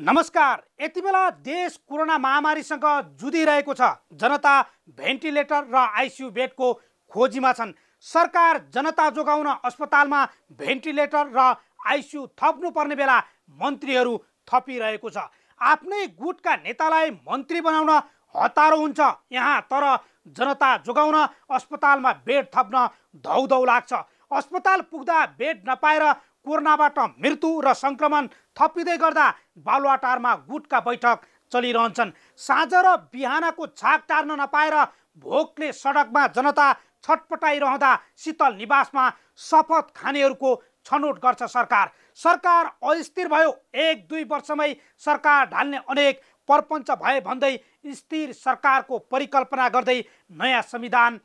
नमस्कार। यति बेला देश कोरोना महामारीसँग जुधिरहेको छ। जनता भेन्टिलेटर र आइसियु बेडको खोजीमा छन्। सरकार जनता जोगाउन अस्पतालमा भेन्टिलेटर र आइसियु थप्नुपर्ने बेला मन्त्रीहरू थपिरहेको छ। आफ्नै गुटका नेतालाई मन्त्री बनाउन हतारो हुन्छ यहाँ, तर जनता जोगाउन अस्पतालमा बेड थप्न धौधौ लाग्छ। अस्पताल पुग्दा बेड नपाएर कोरोनाबाट मृत्यु र संक्रमण थपिँदै गर्दा बालुवाटारमा गुटका बैठक चलिरहन्छन्। साँझ र बिहानको छाक टार्न नपाएर भोकले सडकमा जनता छटपटाइरहँदा शीतल निवासमा शपथ खानेहरूको छनौट गर्छ सरकार। सरकार अस्थिर भयो। 1-2 वर्षमै सरकार ढाल्ने अनेक परपञ्च भए भन्दै स्थिर सरकारको परिकल्पना गर्दै नयाँ संविधान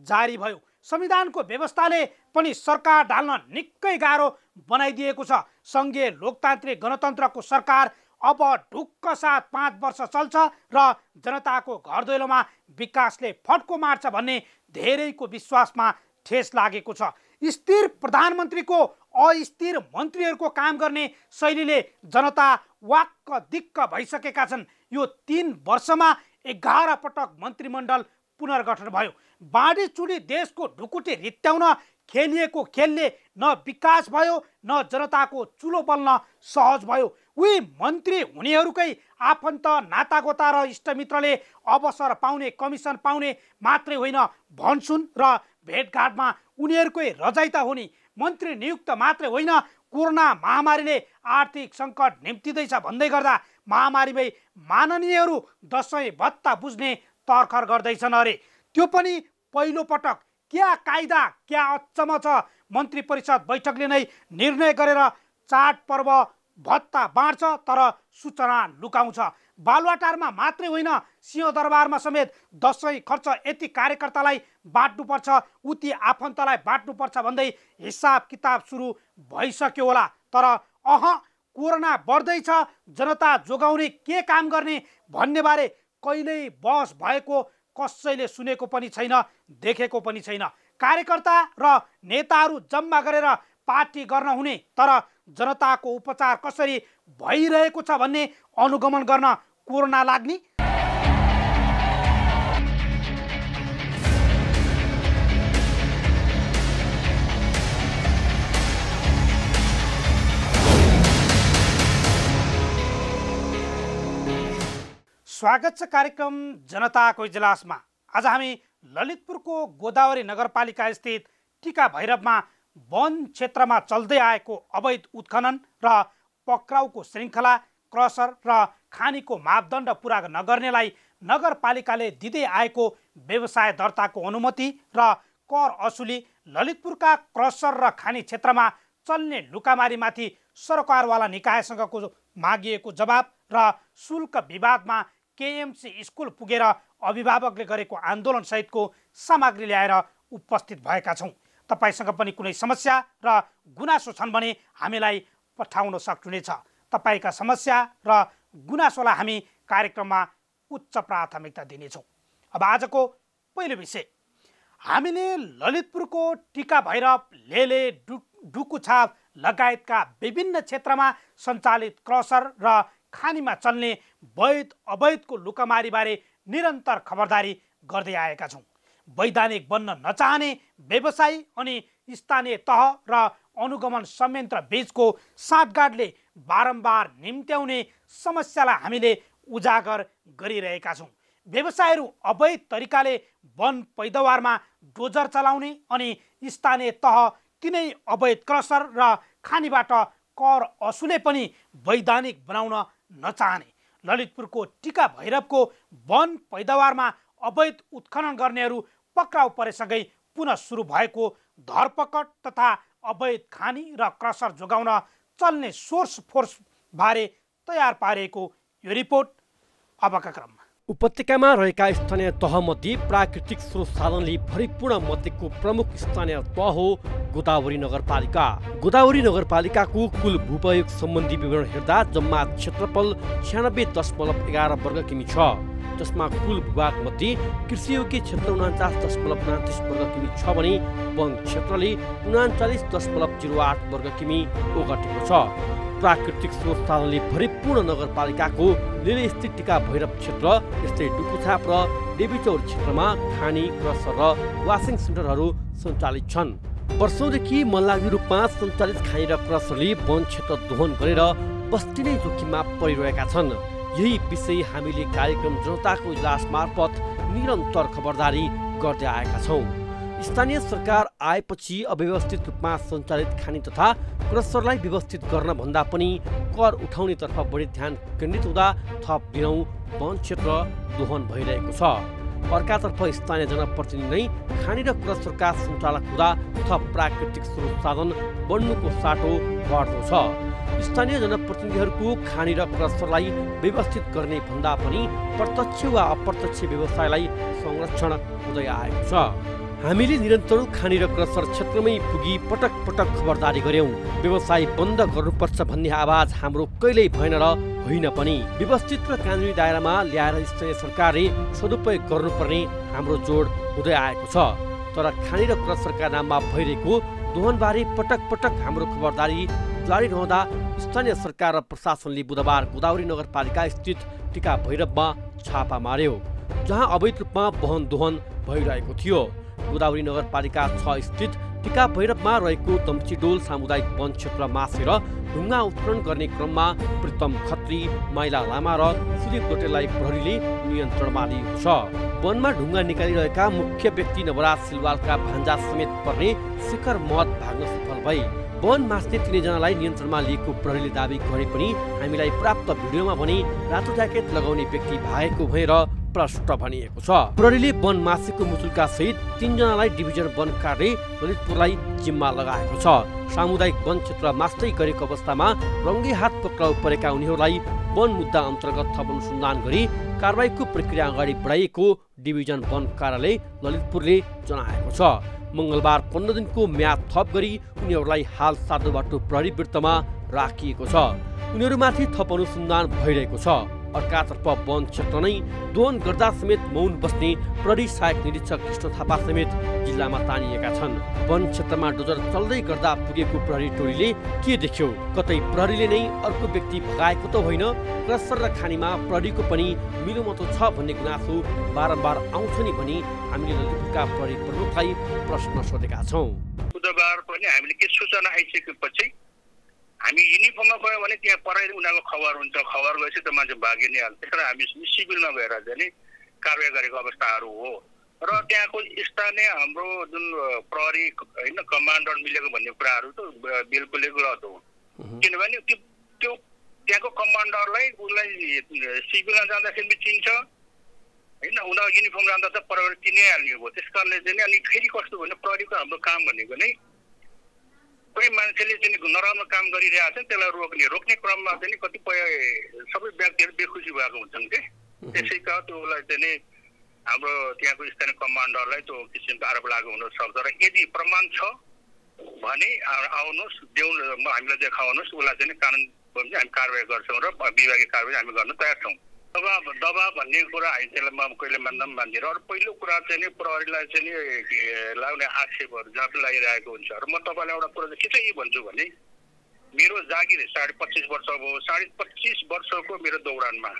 जारी भयो। संविधानको व्यवस्थाले पनि सरकार ढाल्न निकै गाह्रो बनाइदिएको छ। सङ्घीय लोकतान्त्रिक गणतन्त्रको सरकार अब ढुक्क साथ 5 वर्ष चल्छ र जनताको घर दैलोमा विकासले फड्को मार्छ भन्ने धेरैको विश्वासमा ठेस लागेको छ। स्थिर प्रधानमन्त्रीको अस्थिर मन्त्रीहरूको काम गर्ने शैलीले जनता वाक्क दिक्क भइसकेका छन्। यो 3 वर्षमा 11 पटक मन्त्रीमण्डल पुनर्गठन भयो। बाँडीचुडी देशको ढुकुटी रित्याउन खेलिएको खेलले न विकास भयो न जनताको चुलो बल्न सहज भयो। उही मन्त्री हुनेहरूकै आफन्त नातागोता र इष्टमित्रले अवसर पाउने, कमिसन पाउने मात्रै होइन, भनसुन र भेटघाटमा उनीहरूकै रजाइता हुने। मन्त्री नियुक्त मात्रै होइन, कोरोना महामारीले आर्थिक सङ्कट निम्तिँदैछ भन्दै गर्दा महामारीमै माननीयहरू दसैँ भत्ता बुझ्ने तर्खर गर्दैछन् अरे। त्यो पनि पहिलो पटक। क्या कायदा, क्या अचम्म छ। मन्त्री परिषद बैठकले नै निर्णय गरेर चाडपर्व भत्ता बाँड्छ, तर सूचना लुकाउँछ। बालुवाटारमा मात्रै होइन, सिंहदरबारमा समेत दसैँ खर्च यति कार्यकर्तालाई बाँड्नुपर्छ, उति आफन्तलाई बाँड्नुपर्छ भन्दै हिसाब किताब सुरु भइसक्यो होला। तर कोरोना बढ्दैछ, जनता जोगाउने के काम गर्ने भन्नेबारे कहिल्यै बहस भएको कसैले सुनेको पनि छैन, देखेको पनि छैन। कार्यकर्ता र नेताहरू जम्मा गरेर पार्टी गर्न हुने, तर जनताको उपचार कसरी भइरहेको छ भन्ने अनुगमन गर्न कोरोना लाग्ने। स्वागत छ कार्यक्रम जनताको इजलासमा। आज हामी ललितपुरको गोदावरी नगरपालिका स्थित टिका भैरवमा वन क्षेत्रमा चल्दै आएको अवैध उत्खनन र पक्राउको श्रृङ्खला, क्रसर र खानीको मापदण्ड पुरा नगर्नेलाई नगरपालिकाले दिँदै आएको व्यवसाय दर्ताको अनुमति र कर असुली, ललितपुरका क्रसर र खानी क्षेत्रमा चल्ने लुकामारीमाथि सरकारवाला निकायसँगको मागिएको जवाब र शुल्क विवादमा केएमसी स्कुल पुगेर अभिभावकले गरेको आन्दोलन सहितको सामग्री ल्याएर उपस्थित भएका छौँ। तपाईसँग पनि कुनै समस्या र गुनासो छन् भने हामीलाई पठाउन सक्नुहुनेछ। तपाईँका समस्या र गुनासोलाई हामी कार्यक्रममा उच्च प्राथमिकता दिनेछौँ। अब आजको पहिलो विषय, हामीले ललितपुरको टिका भैरव, लेले, डुकुछाप लगायतका विभिन्न क्षेत्रमा सञ्चालित क्रसर र खानीमा चल्ने वैध अवैधको लुकामारीबारे निरन्तर खबरदारी गर्दै आएका छौँ। वैधानिक बन्न नचाहने व्यवसायी अनि स्थानीय तह र अनुगमन संयन्त्र बीचको साँठगाँठले बारम्बार निम्त्याउने समस्यालाई हामीले उजागर गरिरहेका छौँ। व्यवसायीहरू अवैध तरिकाले वन पैदावारमा डोजर चलाउने अनि स्थानीय तह तिनै अवैध क्रसर र खानीबाट कर असुले पनि वैधानिक बनाउन नचाहने। ललितपुरको टिका भैरवको वन पैदावारमा अवैध उत्खनन गर्नेहरू पक्राउ परेसँगै पुनः सुरु भएको धरपकड तथा अवैध खानी र क्रसर जोगाउन चल्ने सोर्स फोर्स बारे तयार पारेको यो रिपोर्ट अबका क्रममा। उपत्यकामा रहेका स्थानीय तहमध्ये प्राकृतिक स्रोत साधनले भरिपूर्ण मध्येको प्रमुख स्थानीय तह हो गोदावरी नगरपालिका। गोदावरी नगरपालिकाको कुल भूप्रयोग सम्बन्धी विवरण हेर्दा जम्मा क्षेत्रफल 96.11 वर्ग किमी छ, जसमा कुल भूभाग मध्ये कृषियोग्य क्षेत्र 49.29 वर्ग किमी छ भने वन क्षेत्रले 39.08 वर्ग किमी ओगटेको छ। प्राकृतिक स्रोत साधनले भरिपूर्ण सम्पूर्ण नगरपालिकाको लेले स्थित टिका भैरव क्षेत्र, यस्तै डुकुछाप र देवीचौर क्षेत्रमा खानी, क्रसर र वासिङ सेन्टरहरू सञ्चालित छन्। वर्षौंदेखि मनलाग्दो रूपमा सञ्चालित खानी र क्रसरले वन क्षेत्र दोहन गरेर बस्ती नै जोखिममा परिरहेका छन्। यही विषय हामीले कार्यक्रम जनताको इजलास मार्फत निरन्तर खबरदारी गर्दै आएका छौँ। स्थानीय सरकार आएपछि अव्यवस्थित रूपमा सञ्चालित खानी तथा क्रसरलाई व्यवस्थित गर्न भन्दा पनि कर उठाउनेतर्फ बढी ध्यान केन्द्रित हुँदा थप दिनौँ वन क्षेत्र दोहन भइरहेको छ। अर्कातर्फ स्थानीय जनप्रतिनिधि नै खानी र क्रसरका सञ्चालक हुँदा थप प्राकृतिक स्रोत साधन बढ्नुको साटो बढ्दो छ। स्थानीय जनप्रतिनिधिहरूको खानी र क्रसरलाई व्यवस्थित गर्ने भन्दा पनि प्रत्यक्ष वा अप्रत्यक्ष व्यवसायलाई संरक्षण हुँदै आएको छ। हामीले निरन्तर खानी र क्रसर क्षेत्रमै पुगी पटक पटक खबरदारी गर्यौं। व्यवसाय बन्द गर्नुपर्छ भन्ने आवाज हाम्रो कहिल्यै भएन र होइन पनि। व्यवस्थित र कानुनी दायरामा ल्याएर स्थानीय सरकारले सदुपयोग गर्नुपर्ने हाम्रो जोड हुँदै आएको छ। तर खानी र क्रसरका नाममा भइरहेको दोहनबारे पटक पटक हाम्रो खबरदारी जारी रहँदा स्थानीय सरकार र प्रशासनले बुधबार गोदावरी नगरपालिका स्थित टिका भैरवमा छापा मार्यो, जहाँ अवैध रूपमा वाहन दोहन भइरहेको थियो। गोदावरी नगरपालिका 6 स्थित टिका भैरवमा रहेको दम्चीडोल सामुदायिक वन क्षेत्र मासेर ढुङ्गा उत्खनन गर्ने क्रममा प्रितम खत्री, माइला लामा र सुदीप डोटेललाई प्रहरीले नियन्त्रणमा लिएको छ। वनमा ढुङ्गा निकालिरहेका मुख्य व्यक्ति नवराज सिलवालका भान्जा समेत पर्ने शिखर महत भाग्न सफल भए। वन मास्ने तिनैजनालाई नियन्त्रणमा लिएको प्रहरीले दावी गरे पनि हामीलाई प्राप्त भिडियोमा भने रातो ज्याकेट लगाउने व्यक्ति भागेको भएर प्रष्ट भनिएको छ। प्रहरीले वन मासेको मुचुल्का सहित 3 जनालाई डिभिजन वन कार्य ललितपुरलाई जिम्मा लगाएको छ। सामुदायिक वन क्षेत्र मास्दै गरेको अवस्थामा रङ्गे हात पक्राउ परेका उनीहरूलाई वन मुद्दा अन्तर्गत थप अनुसन्धान गरी कारबाहीको प्रक्रिया अगाडि बढाइएको डिभिजन वन कार्यालय ललितपुरले जनाएको छ। मंगलबार 15 दिनको म्याद थप गरी उनीहरूलाई हाल साधुबाटो प्रहरी वृत्तमा राखिएको छ। उनीहरूमाथि थप अनुसन्धान भइरहेको छ। अर्कातर्फ वन क्षेत्र नै दोहन गर्दा समेत मौन बस्ने प्रहरी सहायक निरीक्षक कृष्ण थापा समेत जिल्लामा तानिएका छन्। वन क्षेत्रमा डोजर चल्दै गर्दा पुगेको प्रहरी टोलीले के देख्यो? कतै प्रहरीले नै अर्को व्यक्ति भगाएको त होइन? क्रसर र खानीमा प्रहरीको पनि मिलोमतो छ भन्ने गुनासो बारम्बार आउँछ नि भनी हामीले ललितपुरका प्रहरी प्रमुखलाई प्रश्न सोधेका छौँ। बुधबार पनि हामीले के सूचना आइसकेपछि हामी युनिफर्ममा गयो भने त्यहाँ पढाइ उनीहरूको खबर हुन्छ, खबर गएपछि त मान्छे भागि नै हाल्छ। त्यसकारण हामी सिभिलमा गएर चाहिँ कारवाही गरेको अवस्थाहरू हो। र त्यहाँको स्थानीय हाम्रो जुन प्रहरी होइन कमान्डर मिलेको भन्ने कुराहरू त बिल्कुलै गलत हो। किनभने त्यो त्यहाँको कमान्डरलाई उसलाई सिभिलमा जाँदाखेरि पनि चिन्छ होइन, उनीहरू युनिफर्म जाँदा त प्रहरी चिनै हाल्ने हो। त्यस कारणले चाहिँ अनि फेरि कस्तो भने प्रहरीको हाम्रो काम भनेको नै कोही मान्छेले चाहिँ नराम्रो काम गरिरहेको छ त्यसलाई रोक्ने क्रममा चाहिँ कतिपय सबै व्यक्तिहरू बेखुसी भएको हुन्छन् के। त्यसै कारण त्योलाई चाहिँ हाम्रो त्यहाँको स्थानीय कमान्डरलाई त्यो किसिमको आरोप लागु हुन सक्छ। र यदि प्रमाण छ भने आउनुहोस्, हामीलाई देखाउनुहोस्, उसलाई चाहिँ कानुन हामी कारवाही गर्छौँ र विभागीय कारवाही हामी गर्न तयार छौँ। दबाब भन्ने कुरा हामी कहिले मान्दा पनि मान्दिनँ। र पहिलो कुरा चाहिँ प्रहरीलाई चाहिँ लाग्ने आक्षेपहरू जहाँ पनि लागिरहेको हुन्छ। र म तपाईँलाई एउटा कुरा चाहिँ के चाहिँ भन्छु भने मेरो जागिर 25.5 वर्ष भयो। 25.5 वर्षको मेरो दौरानमा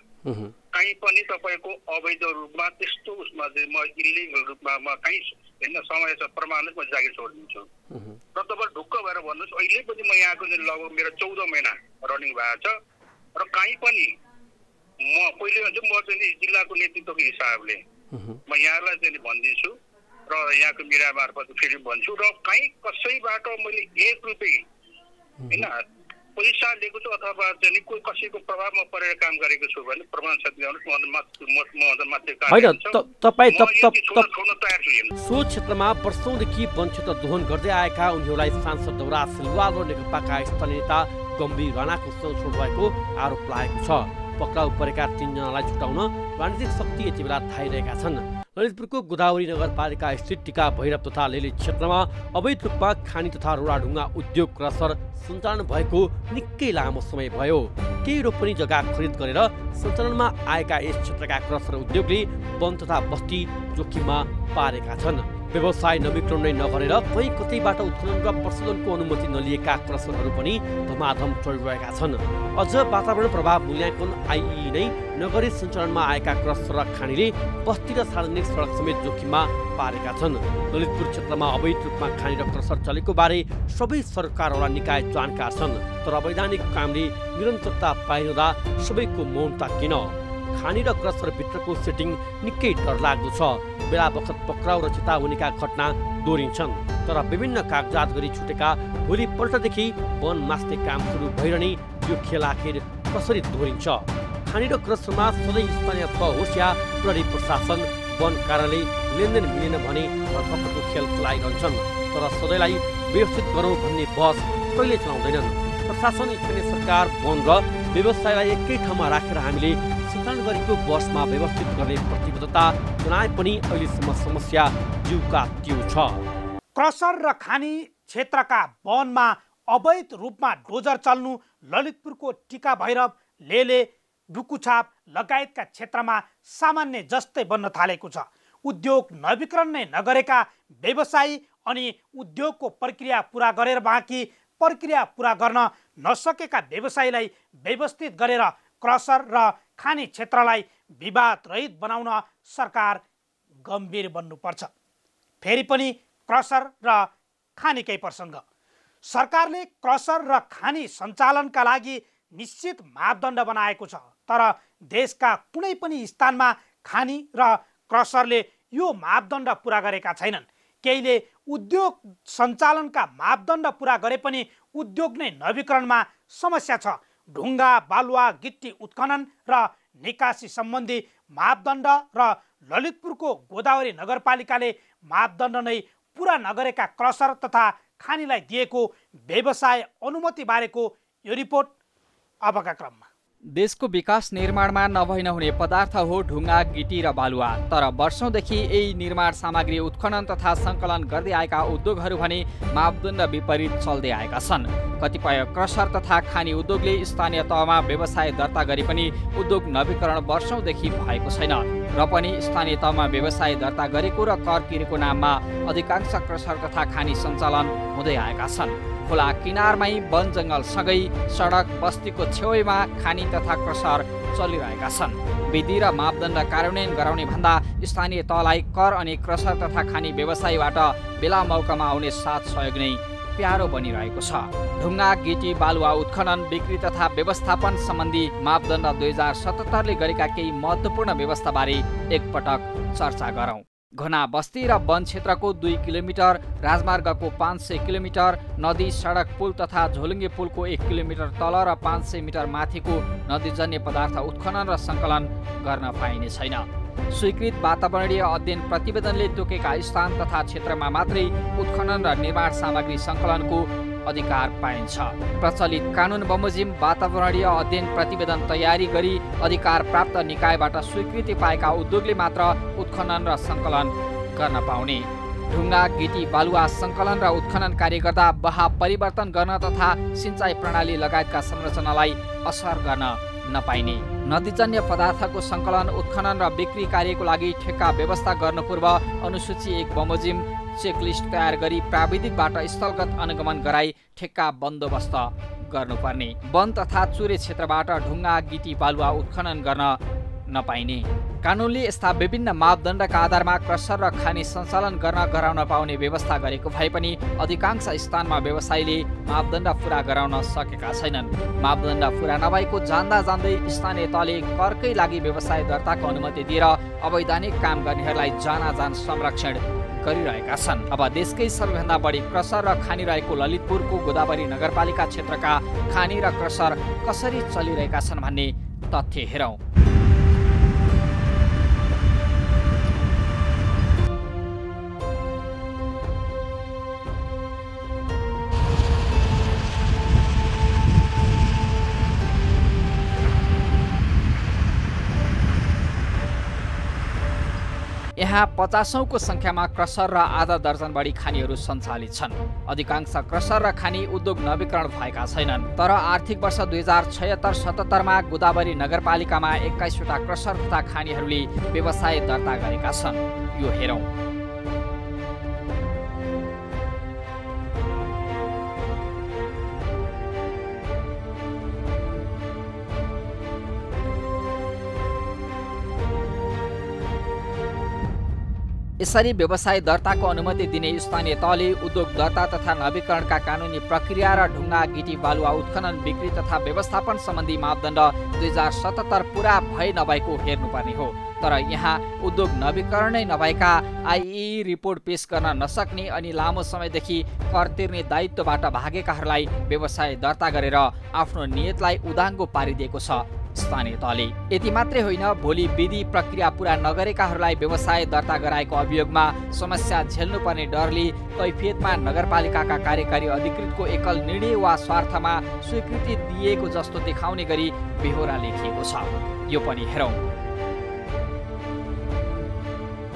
कहीँ पनि तपाईँको अवैध रूपमा त्यस्तो उसमा चाहिँ म इलिगल रूपमा म कहीँ होइन समय प्रमाणित म जागिर छोडिदिन्छु। र तपाईँ ढुक्क भएर भन्नुहोस् अहिले पनि म यहाँको चाहिँ लगभग मेरो 14 महिना रनिङ भएको छ। र कहीँ पनि म पहिले भन्छु म चाहिँ जिल्लाको नेतृत्वको हिसाबले म यहाँलाई चाहिँ भनिदिन्छु र यहाँको मिडिया मार्फत फेरि भन्छु। र कहीँ कसैबाट मैले 1 रुपियाँ होइन पैसा लिएको छु अथवा चाहिँ कोही कसैको प्रभावमा परेर काम गरेको छु भने प्रमाण सहित सो क्षेत्रमा वर्षौंदेखि वन क्षेत्र दोहन गर्दै आएका उनीहरूलाई सांसद नवराज सिलवाल र नेकपाका स्थानीय नेता गम्भीर राणाको सोच भएको आरोप लागेको छ। पक्राउ परेका 3 जनालाई छुटाउन राजनीतिक शक्ति यति बेला थाइरहेका छन्। ललितपुरको गोदावरी नगरपालिका स्थित टिका भैरव तथा लेले क्षेत्रमा अवैध रूपमा खानी तथा रोडाढुङ्गा उद्योग क्रसर सञ्चालन भएको निकै लामो समय भयो। केही रोपनी जग्गा खरिद गरेर सञ्चालनमा आएका यस क्षेत्रका क्रसर उद्योगले वन तथा बस्ती जोखिममा पारेका छन्। व्यवसाय नवीकरण नै नगरेर कहीँ कतैबाट उत्खनन र प्रशोधनको अनुमति नलिएका क्रसरहरू पनि धमाधम चलिरहेका छन्। अझ वातावरण प्रभाव मूल्याङ्कन आइई नै नगरी सञ्चालनमा आएका क्रसर र खानीले बस्ती र सार्वजनिक सडक समेत जोखिममा पारेका छन्। ललितपुर क्षेत्रमा अवैध रूपमा खानी र क्रसर चलेको बारे सबै सरकारवाला निकाय जानकार छन्, तर अवैधानिक कामले निरन्तरता पाइरहँदा सबैको मौनता किन? खानी र क्रसरभित्रको सेटिङ निकै डरलाग्दो छ। बेला बखत पक्राउ र चेतावनीका घटना दोहोरिन्छन्, तर विभिन्न कागजात गरी छुटेका भोलिपल्टदेखि वन मास्ने काम सुरु भइरहने यो खेल आखिर कसरी दोहोरिन्छ? खानी र क्रसरमा सधैँ स्थानीय तह होस् या प्रहरी प्रशासन वन कार्यालय लेनदेन मिलेन भने धरपकडको खेल चलाइरहन्छन्, तर सधैँलाई व्यवस्थित गरौँ भन्ने बहस कहिले चलाउँदैनन्। प्रशासन, स्थानीय सरकार, वन र व्यवसायलाई एकै ठाउँमा राखेर हामीले सञ्चालन गरेको बसमा व्यवस्थित गर्ने प्रतिबद्धता जनाए पनि अहिलेसम्म समस्या जिउका त्यो छ। क्रसर र खानी क्षेत्रका वनमा अवैध रूपमा डोजर चल्नु ललितपुरको टिका भैरव, लेले, डुकुछाप लगायतका क्षेत्रमा सामान्य जस्तै बन्न थालेको छ। उद्योग नवीकरण नै नगरेका व्यवसायी अनि उद्योगको प्रक्रिया पुरा गरेर बाँकी प्रक्रिया पुरा गर्न नसकेका व्यवसायीलाई व्यवस्थित गरेर क्रसर र खानी क्षेत्रलाई विवाद रहित बनाउन सरकार गम्भीर बन्नुपर्छ। फेरि पनि क्रसर र खानीकै प्रसङ्ग। सरकारले क्रसर र खानी सञ्चालनका लागि निश्चित मापदण्ड बनाएको छ, तर देशका कुनै पनि स्थानमा खानी र क्रसरले यो मापदण्ड पुरा गरेका छैनन्। केहीले उद्योग सञ्चालनका मापदण्ड पुरा गरे पनि उद्योग नै नवीकरणमा समस्या छ। ढुङ्गा, बालुवा, गिट्टी उत्खनन र निकासी सम्बन्धी मापदण्ड र ललितपुरको गोदावरी नगरपालिकाले मापदण्ड नै पुरा नगरेका क्रसर तथा खानीलाई दिएको व्यवसाय अनुमति बारेको यो रिपोर्ट अबका क्रममा। देशको विकास निर्माणमा नभई नहुने पदार्थ हो ढुङ्गा, गिटी र बालुवा। तर वर्षौंदेखि यही निर्माण सामग्री उत्खनन तथा सङ्कलन गर्दै आएका उद्योगहरू भने मापदण्ड विपरीत चल्दै आएका छन्। कतिपय क्रसर तथा खानी उद्योगले स्थानीय तहमा व्यवसाय दर्ता गरे पनि उद्योग नवीकरण वर्षौंदेखि भएको छैन र पनि स्थानीय तहमा व्यवसाय दर्ता गरेको र कर तिरेको नाममा अधिकांश क्रसर तथा खानी सञ्चालन हुँदै आएका छन्। खोला किनारमै वन जङ्गलसँगै सडक बस्तीको छेउमा खानी तथा क्रसर चलिरहेका छन्। विधि र मापदण्ड कार्यान्वयन गराउने भन्दा स्थानीय तहलाई कर अनि क्रसर तथा खानी व्यवसायीबाट बेला मौकामा आउने साथ सहयोग नै प्यारो बनिरहेको छ। ढुङ्गा, गिटी, बालुवा उत्खनन, बिक्री तथा व्यवस्थापन सम्बन्धी मापदण्ड 2077ले गरेका केही महत्त्वपूर्ण व्यवस्थाबारे एकपटक चर्चा गरौँ। घना बस्ती र वन क्षेत्रको 2 किलोमिटर, राजमार्गको 500 किलोमिटर, नदी, सडक, पुल तथा झोलुङ्गे पुलको 1 किलोमिटर तल र 500 मिटर माथिको नदीजन्य पदार्थ उत्खनन र सङ्कलन गर्न पाइने छैन। स्वीकृत वातावरणीय अध्ययन प्रतिवेदनले तोकेका स्थान तथा क्षेत्रमा मात्रै उत्खनन र निर्माण सामग्री सङ्कलनको अधिकार पाइन्छ। प्रचलित कानुन बमोजिम वातावरणीय अध्ययन प्रतिवेदन तयारी गरी अधिकार प्राप्त निकायबाट स्वीकृति पाएका उद्योगले मात्र उत्खनन र सङ्कलन गर्न पाउने। ढुङ्गा, गिटी, बालुवा सङ्कलन र उत्खनन कार्य गर्दा बहाव परिवर्तन गर्न तथा सिँचाइ प्रणाली लगायतका संरचनालाई असर गर्न नपाइने। नदीजन्य पदार्थको सङ्कलन, उत्खनन र बिक्री कार्यको लागि ठेक्का व्यवस्था गर्नु पूर्व अनुसूची 1 बमोजिम चेकलिस्ट तयार गरी प्राविधिकबाट स्थलगत अनुगमन गराई ठेक्का बन्दोबस्त गर्नुपर्ने। वन तथा चुरे क्षेत्रबाट ढुङ्गा, गिटी, बालुवा उत्खनन गर्न नपाइने। कानुनले यस्ता विभिन्न मापदण्डका आधारमा क्रसर र खानी सञ्चालन गर्न गराउन पाउने व्यवस्था गरेको भए पनि अधिकांश स्थानमा व्यवसायीले मापदण्ड पुरा गराउन सकेका छैनन्। मापदण्ड पुरा नभएको जान्दा जान्दै स्थानीय तहले करकै लागि व्यवसाय दर्ताको अनुमति दिएर अवैधानिक काम गर्नेहरूलाई जानाजान संरक्षण गरिरहेका छन्। अब देशकै सबैभन्दा बढी क्रसर र खानी रहेको ललितपुरको गोदावरी नगरपालिका क्षेत्रका खानी र क्रसर कसरी चलिरहेका छन् भन्ने तथ्य हेरौँ। यहाँ 50औंको संख्यामा क्रसर र आधा दर्जन बढी खानीहरू सञ्चालित छन्। अधिकांश क्रसर र खानी उद्योग नवीकरण भएका छैनन्। तर आर्थिक वर्ष 2076-77मा गोदावरी नगरपालिकामा 21वटा क्रसर तथा खानीहरूले व्यवसाय दर्ता गरेका छन्। यो हेरौँ। यसरी व्यवसाय दर्ताको अनुमति दिने स्थानीय तहले उद्योग दर्ता तथा नवीकरणका कानुनी प्रक्रिया र ढुङ्गा गिटी बालुवा उत्खनन बिक्री तथा व्यवस्थापन सम्बन्धी मापदण्ड 2077 पुरा भए नभएको हेर्नुपर्ने हो। तर यहाँ उद्योग नवीकरण नै नभएका आइई रिपोर्ट पेश गर्न नसक्ने अनि लामो समयदेखि कर तिर्ने दायित्वबाट भागेकाहरूलाई व्यवसाय दर्ता गरेर आफ्नो नियतलाई उदाङ्गो पारिदिएको छ स्थानीय तहले। यति मात्रै होइन, भोलि विधि प्रक्रिया पुरा नगरेकाहरूलाई व्यवसाय दर्ता गराएको अभियोगमा समस्या झेल्नुपर्ने डरले कैफियतमा नगरपालिकाका कार्यकारी अधिकृतको एकल निर्णय वा स्वार्थमा स्वीकृति दिएको जस्तो देखाउने गरी बेहोरा लेखिएको छ। यो पनि हेरौँ।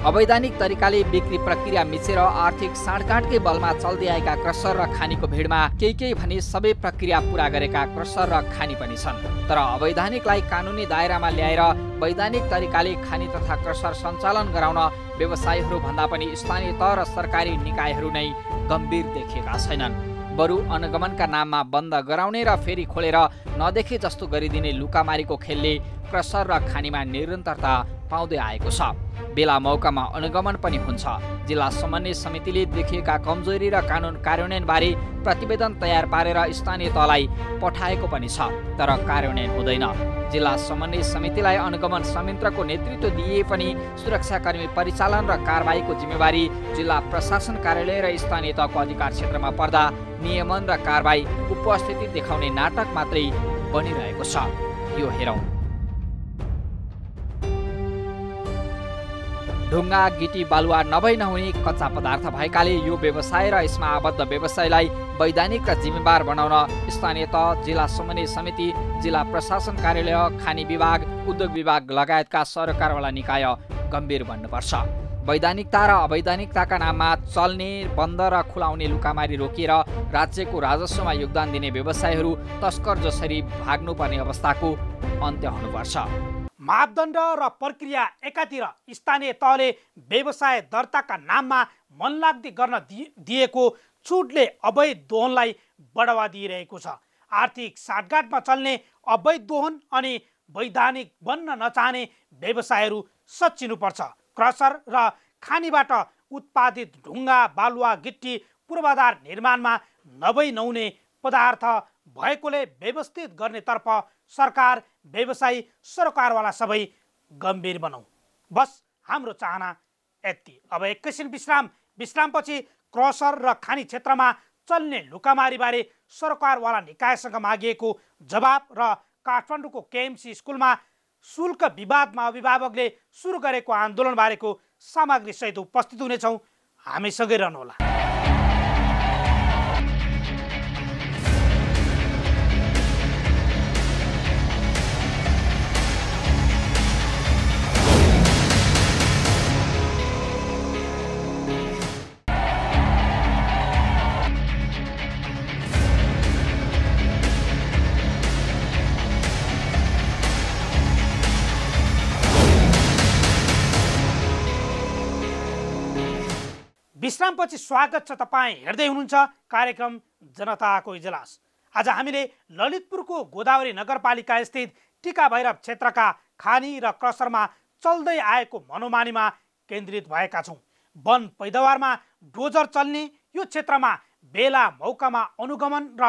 अवैधानिक तरिकाले बिक्री प्रक्रिया मिचेर आर्थिक साँठगाँठकै बलमा चल्दै आएका क्रसर र खानीको भिडमा केही भने सबै प्रक्रिया पूरा गरेका क्रसर र खानी पनि छन्। तर अवैधानिकलाई कानुनी दायरामा ल्याएर वैधानिक तरिकाले खानी तथा क्रसर सञ्चालन गराउन व्यवसायीहरू भन्दा पनि स्थानीय तह र सरकारी निकायहरू नै गम्भीर देखिएका छैनन्। बरु अनुगमनका नाममा बन्द गराउने र फेरि खोलेर नदेखे जस्तो गरिदिने लुकामारीको खेलले क्रसर र खानीमा निरन्तरता पाउँदै आएको छ। बेला मौकामा अनुगमन पनि हुन्छ। जिल्ला समन्वय समितिले देखिएका कमजोरी र कानुन कार्यान्वयनबारे प्रतिवेदन तयार पारेर स्थानीय तहलाई पठाएको पनि छ, तर कार्यान्वयन हुँदैन। जिल्ला समन्वय समितिलाई अनुगमन संयन्त्रको नेतृत्व दिए पनि सुरक्षाकर्मी परिचालन र कारबाहीको जिम्मेवारी जिल्ला प्रशासन कार्यालय र स्थानीय तहको अधिकार क्षेत्रमा पर्दा नियमन र कारबाही उपस्थिति देखाउने नाटक मात्रै बनिरहेको छ। यो हेरौँ। ढुङ्गा गिटी बालुवा नभई नहुने कच्चा पदार्थ भएकाले यो व्यवसाय र यसमा आबद्ध व्यवसायलाई वैधानिक र जिम्मेवार बनाउन स्थानीय तह, जिल्ला समन्वय समिति, जिल्ला प्रशासन कार्यालय, खानी विभाग, उद्योग विभाग लगायतका सरकारवाला निकाय गम्भीर बन्नुपर्छ। वैधानिकता र अवैधानिकताका नाममा चल्ने, बन्द र खुलाउने लुकामारी रोकिएर राज्यको राजस्वमा योगदान दिने व्यवसायहरू तस्कर जसरी भाग्नुपर्ने अवस्थाको अन्त्य हुनुपर्छ। मापदण्ड र प्रक्रिया एकातिर स्थानीय तहले व्यवसाय दर्ताका नाममा मनलाग्दी गर्न दिएको छुटले अवैध दोहनलाई बढावा दिइरहेको छ। आर्थिक साँठगाँठमा चल्ने अवैध दोहन अनि वैधानिक बन्न नचाहने व्यवसायहरू सच्चिनुपर्छ। क्रसर र खानीबाट उत्पादित ढुङ्गा बालुवा गिट्टी पूर्वाधार निर्माणमा नभई नहुने पदार्थ भएकोले व्यवस्थित गर्नेतर्फ सरकार, व्यवसायी, सरकारवाला सबै गम्भीर बनाऊ। बस हाम्रो चाहना यति। अब एकैछिन विश्रामपछि क्रसर र खानी क्षेत्रमा चल्ने लुकामारीबारे सरकारवाला निकायसँग मागिएको जवाब र काठमाडौँको केएमसी स्कुलमा शुल्क विवादमा अभिभावकले सुरु गरेको आन्दोलनबारेको सामग्री सहित उपस्थित हुनेछौँ। हामीसँगै रहनुहोला। विश्रामपछि स्वागत छ। तपाईँ हेर्दै हुनुहुन्छ कार्यक्रम जनताको इजलास। आज हामीले ललितपुरको गोदावरी नगरपालिका स्थित टिका भैरव क्षेत्रका खानी र क्रसरमा चल्दै आएको मनोमानीमा केन्द्रित भएका छौँ। वन पैदावारमा डोजर चल्ने यो क्षेत्रमा बेला मौकामा अनुगमन र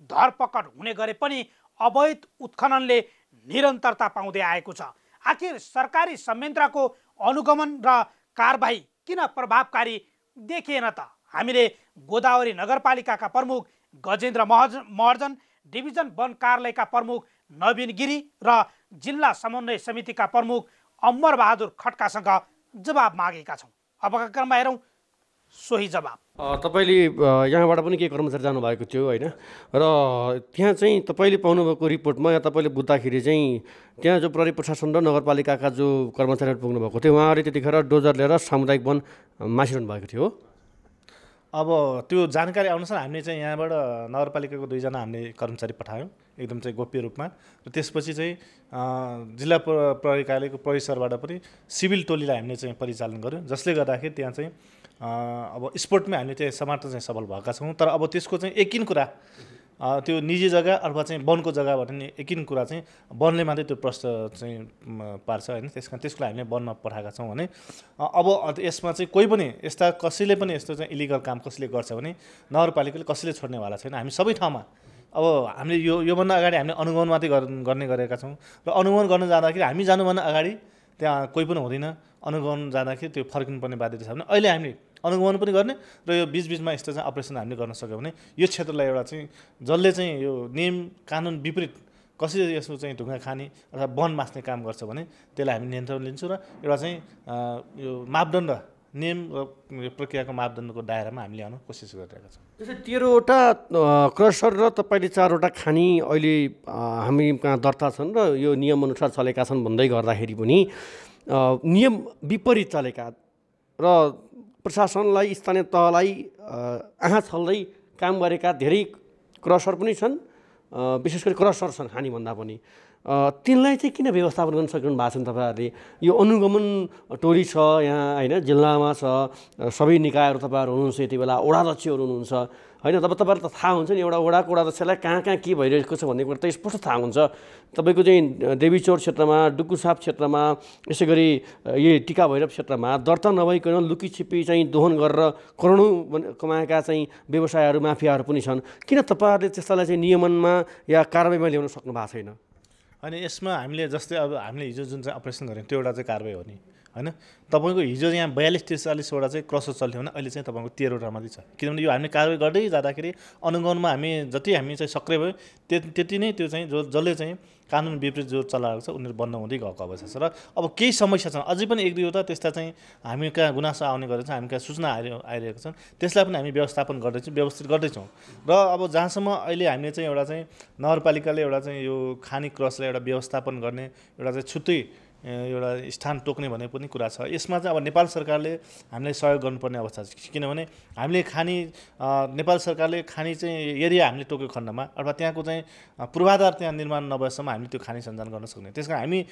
धरपकड हुने गरे पनि अवैध उत्खननले निरन्तरता पाउँदै आएको छ। आखिर सरकारी संयन्त्रको अनुगमन र कारबाही किन प्रभावकारी देखिएन त? हामीले गोदावरी नगरपालिकाका प्रमुख गजेन्द्र महर्जन, डिभिजन वन कार्यालयका प्रमुख नवीन गिरी र जिल्ला समन्वय समितिका प्रमुख अमर बहादुर खड्कासँग जवाब मागेका छौँ। अबका क्रममा हेरौँ सोही जवाब। तपाईँले यहाँबाट पनि केही कर्मचारी जानुभएको थियो होइन, र त्यहाँ चाहिँ तपाईँले पाउनुभएको रिपोर्टमा या तपाईँले बुझ्दाखेरि चाहिँ त्यहाँ जो प्रहरी प्रशासन र नगरपालिकाका जो कर्मचारीहरू पुग्नुभएको थियो उहाँहरूले त्यतिखेर डोजर लिएर सामुदायिक वन मासिरहनु भएको थियो। अब त्यो जानकारी अनुसार हामीले चाहिँ यहाँबाट नगरपालिकाको 2 जना हामीले कर्मचारी पठायौँ एकदम चाहिँ गोप्य रूपमा, र त्यसपछि चाहिँ जिल्ला प्रहरी कार्यालयको परिसरबाट पनि सिभिल टोलीलाई हामीले चाहिँ परिचालन गऱ्यौँ, जसले गर्दाखेरि त्यहाँ चाहिँ अब स्पोर्टमै हामीले चाहिँ समाप्त चाहिँ सफल भएका छौँ। तर अब त्यसको चाहिँ यकिन कुरा त्यो निजी जग्गा अथवा चाहिँ वनको जग्गा भन्ने एकिन कुरा चाहिँ वनले मात्रै त्यो प्रश्न चाहिँ पार्छ होइन। त्यसको हामीले वनमा पठाएका छौँ भने अब यसमा चाहिँ कोही पनि यस्ता कसैले पनि यस्तो चाहिँ इलिगल काम कसैले गर्छ भने नगरपालिकाले कसैले छोड्नेवाला छैन। हामी सबै ठाउँमा अब हामीले योभन्दा अगाडि हामीले अनुगमन मात्रै गर्ने गरेका छौँ र अनुगमन गर्न जाँदाखेरि हामी जानुभन्दा अगाडि त्यहाँ कोही पनि हुँदैन। अनुगमन जाँदाखेरि त्यो फर्किनुपर्ने बाध्यता छ भने अहिले हामीले अनुगमन पनि गर्ने र यो बिचबिचमा यस्तो चाहिँ अपरेसन हामीले गर्न सक्यौँ भने यो क्षेत्रलाई एउटा चाहिँ जसले चाहिँ यो नियम कानुन विपरीत कसरी यसो चाहिँ ढुङ्गा खाने अथवा वन मास्ने काम गर्छ भने त्यसलाई हामी नियन्त्रण लिन्छौँ र एउटा चाहिँ यो मापदण्ड नियम र यो प्रक्रियाको मापदण्डको दायरामा हामीले ल्याउन कोसिस गरिरहेका छौँ। जस्तै 13वटा क्रसर र तपाईँले 4वटा खानी अहिले हामी कहाँ दर्ता छन् र यो नियमअनुसार चलेका छन् भन्दै गर्दाखेरि पनि नियम विपरीत चलेका र प्रशासनलाई स्थानीय तहलाई आँखा छल्दै काम गरेका धेरै क्रसर पनि छन्, विशेष गरी क्रसर छन् खानीभन्दा पनि। तिनलाई चाहिँ किन व्यवस्थापन गर्न सक्नु भएको छ तपाईँहरूले? यो अनुगमन टोली छ यहाँ होइन, जिल्लामा छ, सबै निकायहरू तपाईँहरू हुनुहुन्छ, यति बेला वडाध्यक्षहरू हुनुहुन्छ होइन। तपाईँहरूलाई त थाहा हुन्छ नि एउटा वडाको वडाध्यक्षलाई कहाँ के भइरहेको छ भन्ने कुरा त स्पष्ट थाहा हुन्छ। तपाईँको चाहिँ देवीचौर क्षेत्रमा, डुकुसाप क्षेत्रमा, यसै गरी यही टिका भैरव क्षेत्रमा दर्ता नभइकन लुकीछिपी चाहिँ दोहन गरेर करोडौँ कमाएका चाहिँ व्यवसायहरू माफियाहरू पनि छन्। किन तपाईँहरूले त्यस्तालाई चाहिँ नियमनमा या कारबाहीमा ल्याउन सक्नु भएको छैन? अनि यसमा हामीले जस्तै अब हामीले हिजो जुन चाहिँ अपरेसन गऱ्यौँ त्यो एउटा चाहिँ कारबाही हो नि होइन। तपाईँको हिजो यहाँ 42-43वटा चाहिँ क्रसर चल्थ्यो भने अहिले चाहिँ तपाईँको 13वटा मात्रै छ। किनभने यो हामीले कारबाही गर्दै जाँदाखेरि अनुगमनमा जति हामी चाहिँ सक्रिय भयो त्यति नै त्यो चाहिँ जसले चाहिँ कानुन विपरीत जो चलाएको छ उनीहरू बन्द हुँदै गएको अवस्था छ। र अब केही समस्या छन्, अझै पनि 1-2वटा त्यस्ता चाहिँ हामी कहाँ गुनासो आउने गरेको छ, हामी कहाँ सूचना आइरहेको छन्, त्यसलाई पनि हामी व्यवस्थापन गर्दैछौँ, व्यवस्थित गर्दैछौँ। र अब जहाँसम्म अहिले हामीले चाहिँ एउटा चाहिँ नगरपालिकाले एउटा चाहिँ यो खानी क्रसलाई एउटा व्यवस्थापन गर्ने एउटा चाहिँ छुट्टै एउटा स्थान तोक्ने भन्ने पनि कुरा छ। यसमा चाहिँ अब नेपाल सरकारले हामीलाई सहयोग गर्नुपर्ने अवस्था छ। किनभने हामीले खानी नेपाल सरकारले खानी चाहिँ एरिया हामीले तोकेको खण्डमा अथवा त्यहाँको चाहिँ पूर्वाधार त्यहाँ निर्माण नभएसम्म हामीले त्यो खानी सञ्चालन गर्न सक्ने। त्यस कारण हामी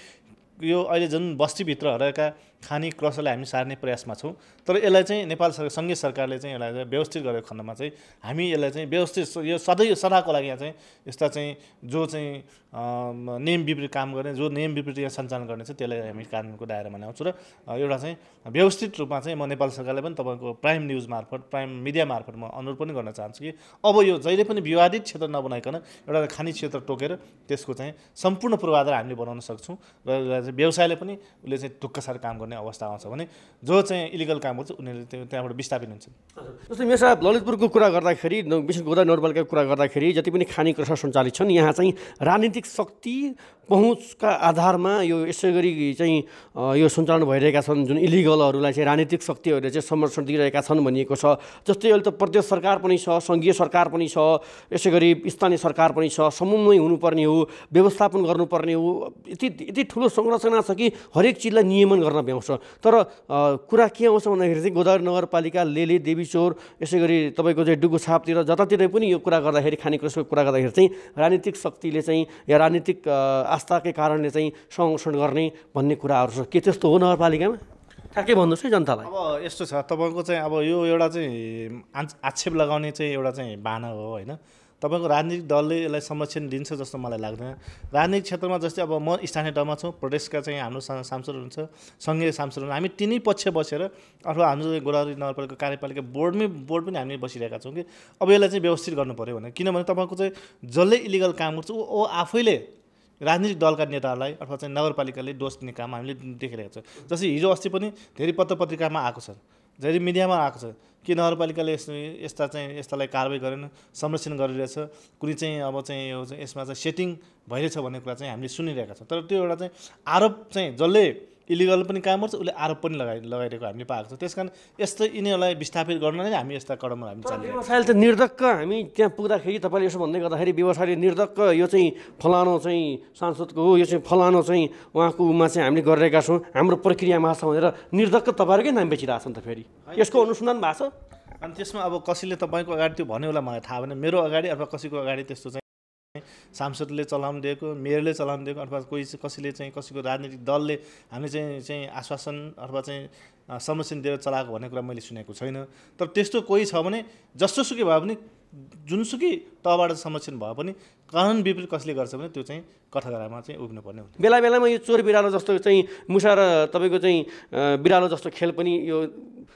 यो अहिले जुन बस्तीभित्र रहेका खानी क्रसरलाई हामी सार्ने प्रयासमा छौँ। तर यसलाई चाहिँ नेपाल सङ्घीय सरकारले चाहिँ यसलाई व्यवस्थित गरेको खण्डमा चाहिँ हामी यसलाई चाहिँ व्यवस्थित यो सदाको लागि यहाँ चाहिँ यस्ता चाहिँ जो चाहिँ नियम विपरीत काम गर्ने, जो नियम विपरीत यहाँ सञ्चालन गर्ने छ त्यसलाई हामी कानुनको दायरामा ल्याउँछौँ। र एउटा चाहिँ व्यवस्थित रूपमा चाहिँ म नेपाल सरकारले पनि तपाईँको प्राइम न्युज मार्फत, प्राइम मिडिया मार्फत म अनुरोध पनि गर्न चाहन्छु कि अब यो जहिले पनि विवादित क्षेत्र नबनाइकन एउटा खानी क्षेत्र टोकेर त्यसको चाहिँ सम्पूर्ण पूर्वाधार हामीले बनाउन सक्छौँ र व्यवसायले पनि उसले चाहिँ ढुक्क सार काम गर्ने अवस्था आउँछ भने जो चाहिँ इलिगल काम गर्छ उनीहरूले त्यहाँबाट विस्थापित हुन्छन्। जस्तै मेरो साहब ललितपुरको कुरा गर्दाखेरि, विशेष गोदावरी नगरपालिकाको कुरा गर्दाखेरि जति पनि खानी क्रसर सञ्चालित छन् यहाँ चाहिँ राजनीतिक शक्ति पहुँचका आधारमा यो यसै गरी चाहिँ यो सञ्चालन भइरहेका छन्। जुन इलिगलहरूलाई चाहिँ राजनीतिक शक्तिहरूले चाहिँ समर्थन दिइरहेका छन् भनिएको छ। जस्तै अहिले त प्रदेश सरकार पनि छ, सङ्घीय सरकार पनि छ, यसै गरी स्थानीय सरकार पनि छ, समन्वय हुनुपर्ने हो, व्यवस्थापन गर्नुपर्ने हो। यति ठुलो संरचना छ कि हरेक चिजलाई नियमन गर्न भ्याउँछ। तर कुरा के आउँछ भन्दाखेरि चाहिँ गोदावरी नगरपालिका, लेले, देवीचौर, यसै गरी तपाईँको चाहिँ डुकुछापतिर जतातिर पनि यो कुरा गर्दाखेरि, खाने क्रसको कुरा गर्दाखेरि चाहिँ राजनीतिक शक्तिले चाहिँ या राजनीतिक आस्थाकै कारणले चाहिँ संरक्षण गर्ने भन्ने कुराहरू छ। के त्यस्तो हो नगरपालिकामा? ठ्याक्कै भन्नुहोस् है जनतालाई। अब यस्तो छ, तपाईँको चाहिँ अब यो एउटा चाहिँ आक्षेप लगाउने चाहिँ एउटा चाहिँ बाहना हो होइन। तपाईँको राजनीतिक दलले यसलाई संरक्षण दिन्छ जस्तो मलाई लाग्दैन। राजनीतिक क्षेत्रमा जस्तै अब म स्थानीय तहमा छु, प्रदेशका चाहिँ हाम्रो सांसद हुनुहुन्छ, सङ्घीय सांसद हुनुहुन्छ, हामी तिनै पक्ष बसेर अथवा हाम्रो गोदावरी नगरपालिका कार्यपालिका बोर्ड पनि हामी बसिरहेका छौँ कि अब यसलाई चाहिँ व्यवस्थित गर्नु पऱ्यो भने। किनभने तपाईँको चाहिँ जसले इलिगल काम गर्छ ऊ आफैले राजनीतिक दलका नेताहरूलाई अथवा चाहिँ नगरपालिकाले दोष दिने काम हामीले देखिरहेको छ। जस्तै हिजो अस्ति पनि धेरै पत्र पत्रिकामा आएको छ, धेरै मिडियामा आएको छ कि नगरपालिकाले यस्ता चाहिँ यस्तालाई कारबाही गरेन, संरक्षण गरिरहेछ, कुनै चाहिँ अब चाहिँ यो चाहिँ यसमा चाहिँ सेटिङ भइरहेछ भन्ने कुरा चाहिँ हामीले सुनिरहेका छौँ। तर त्यो एउटा चाहिँ आरोप चाहिँ जसले इलिगल पनि काम गर्छ उसले आरोप पनि लगाइरहेको हामीले पाएको छ। त्यस कारण यस्तो यिनीहरूलाई विस्थापित गर्न नै हामी यस्ता कदमहरू हामी चालिरहेको छौँ। व्यवसायले त निर्धक्क हामी त्यहाँ पुग्दाखेरि तपाईँले यसो भन्दै गर्दाखेरि व्यवसायले निर्धक्क यो चाहिँ फलानो चाहिँ सांसदको हो, यो चाहिँ फलानो चाहिँ उहाँको उमा चाहिँ हामीले गरिरहेका छौँ, हाम्रो प्रक्रियामा छ भनेर निर्धक्क तपाईँहरूकै नाम बेचिरहेको छ नि त। फेरि यसको अनुसन्धान भएको छ? अनि त्यसमा अब कसैले तपाईँको अगाडि त्यो भन्यो होला मलाई थाहा भएन, मेरो अगाडि अथवा कसैको अगाडि त्यस्तो चाहिँ सांसदले चलाउन दिएको, मेयरले चलाउन दिएको अथवा कसैले चाहिँ कसैको राजनीतिक दलले हामीले चाहिँ आश्वासन अथवा चाहिँ संरक्षण दिएर चलाएको भन्ने कुरा मैले सुनेको छैन। तर त्यस्तो कोही छ भने जस्तोसुकै भए पनि जुनसुकै तहबाट संरक्षण भए पनि कानुन विपरीत कसले गर्छ भने त्यो चाहिँ कठघरामा चाहिँ उभिनुपर्ने हुन्छ। बेला बेलामा यो चोर बिरालो जस्तो चाहिँ मुसा र तपाईँको चाहिँ बिरालो जस्तो खेल पनि यो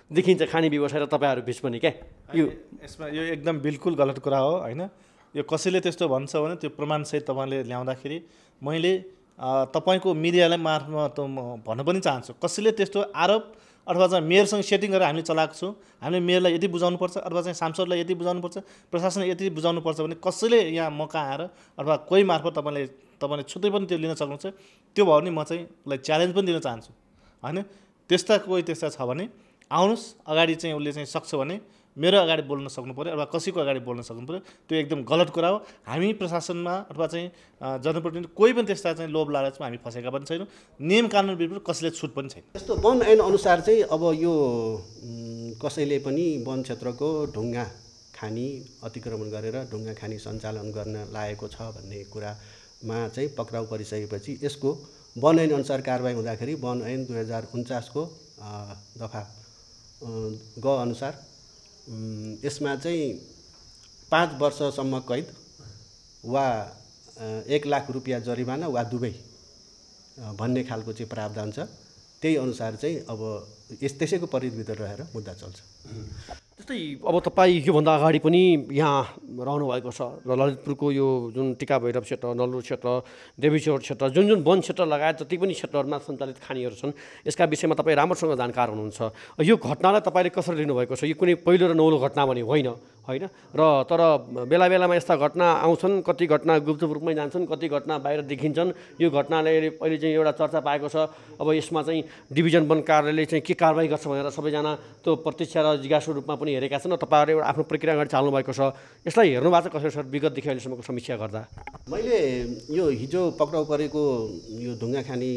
देखिन्छ खानी व्यवसाय र तपाईँहरू बिच पनि क्या। यसमा यो एकदम बिल्कुल गलत कुरा हो होइन। यो कसैले त्यस्तो भन्छ भने त्यो प्रमाणसहित तपाईँले ल्याउँदाखेरि मैले तपाईँको मिडियालाई मार्फत भन्न पनि चाहन्छु, कसैले त्यस्तो आरोप अथवा चाहिँ मेयरसँग सेटिङ गरेर हामीले चलाएको छौँ, हामीले मेयरलाई यति बुझाउनुपर्छ अथवा चाहिँ सांसदलाई यति बुझाउनुपर्छ, प्रशासनलाई यति बुझाउनुपर्छ भने कसैले यहाँ मौका आएर अथवा कोही मार्फत तपाईँले छुट्टै पनि त्यो लिन सक्नुहुन्छ, त्यो भयो भने म चाहिँ उसलाई च्यालेन्ज पनि दिन चाहन्छु होइन। कोही त्यस्ता छ भने आउनुहोस्, अगाडि चाहिँ उसले चाहिँ सक्छ भने मेरो अगाडि बोल्न सक्नु पऱ्यो अथवा कसैको अगाडि बोल्न सक्नु पऱ्यो। त्यो एकदम गलत कुरा हो। हामी प्रशासनमा अथवा चाहिँ जनप्रतिनिधि कोही पनि त्यस्ता चाहिँ लोभ लालचमा हामी फसेका पनि छैनौँ। नियम कानुन विरुद्ध कसैले छुट पनि छैन। यस्तो वन ऐन अनुसार चाहिँ अब यो कसैले पनि वन क्षेत्रको ढुङ्गा खानी अतिक्रमण गरेर ढुङ्गा खानी सञ्चालन गर्न लागेको छ भन्ने कुरामा चाहिँ पक्राउ परिसकेपछि यसको वन ऐन अनुसार कारबाही हुँदाखेरि वन ऐन 2049 को दफा ग अनुसार यसमा चाहिँ 5 वर्षसम्म कैद वा 1 लाख रुपियाँ जरिमाना वा दुवै भन्ने खालको चाहिँ प्रावधान छ। त्यही अनुसार चाहिँ अब त्यसैको परिधिभित्र रहेर मुद्दा चल्छ। जस्तै अब तपाईँ योभन्दा अगाडि पनि यहाँ रहनु भएको छ र ललितपुरको यो जुन टिका भैरव क्षेत्र, नल्लु क्षेत्र, देवीचौर क्षेत्र, जुन जुन वन क्षेत्र लगायत जति पनि क्षेत्रहरूमा सञ्चालित खानीहरू छन् यसका विषयमा तपाईँ राम्रोसँग जानकार हुनुहुन्छ। यो घटनालाई तपाईँले कसरी लिनुभएको छ? यो कुनै पहिलो र नौलो घटना भने होइन र तर बेला बेलामा यस्ता घटना आउँछन्, कति घटना गुप्त रूपमै जान्छन्, कति घटना बाहिर देखिन्छन्। यो घटनाले अहिले चाहिँ एउटा चर्चा पाएको छ। अब यसमा चाहिँ डिभिजन वन कार्यालयले चाहिँ के कारबाही गर्छ भनेर सबैजना त्यो प्रत्यक्ष र जिज्ञासु रूपमा पनि हेरेका छन् र तपाईँहरूले एउटा आफ्नो प्रक्रिया अगाडि चाल्नु भएको छ। यसलाई हेर्नु भएको छ कसरी सर विगतदेखि अहिलेसम्मको समीक्षा गर्दा? मैले यो हिजो पक्राउ परेको यो ढुङ्गा खानी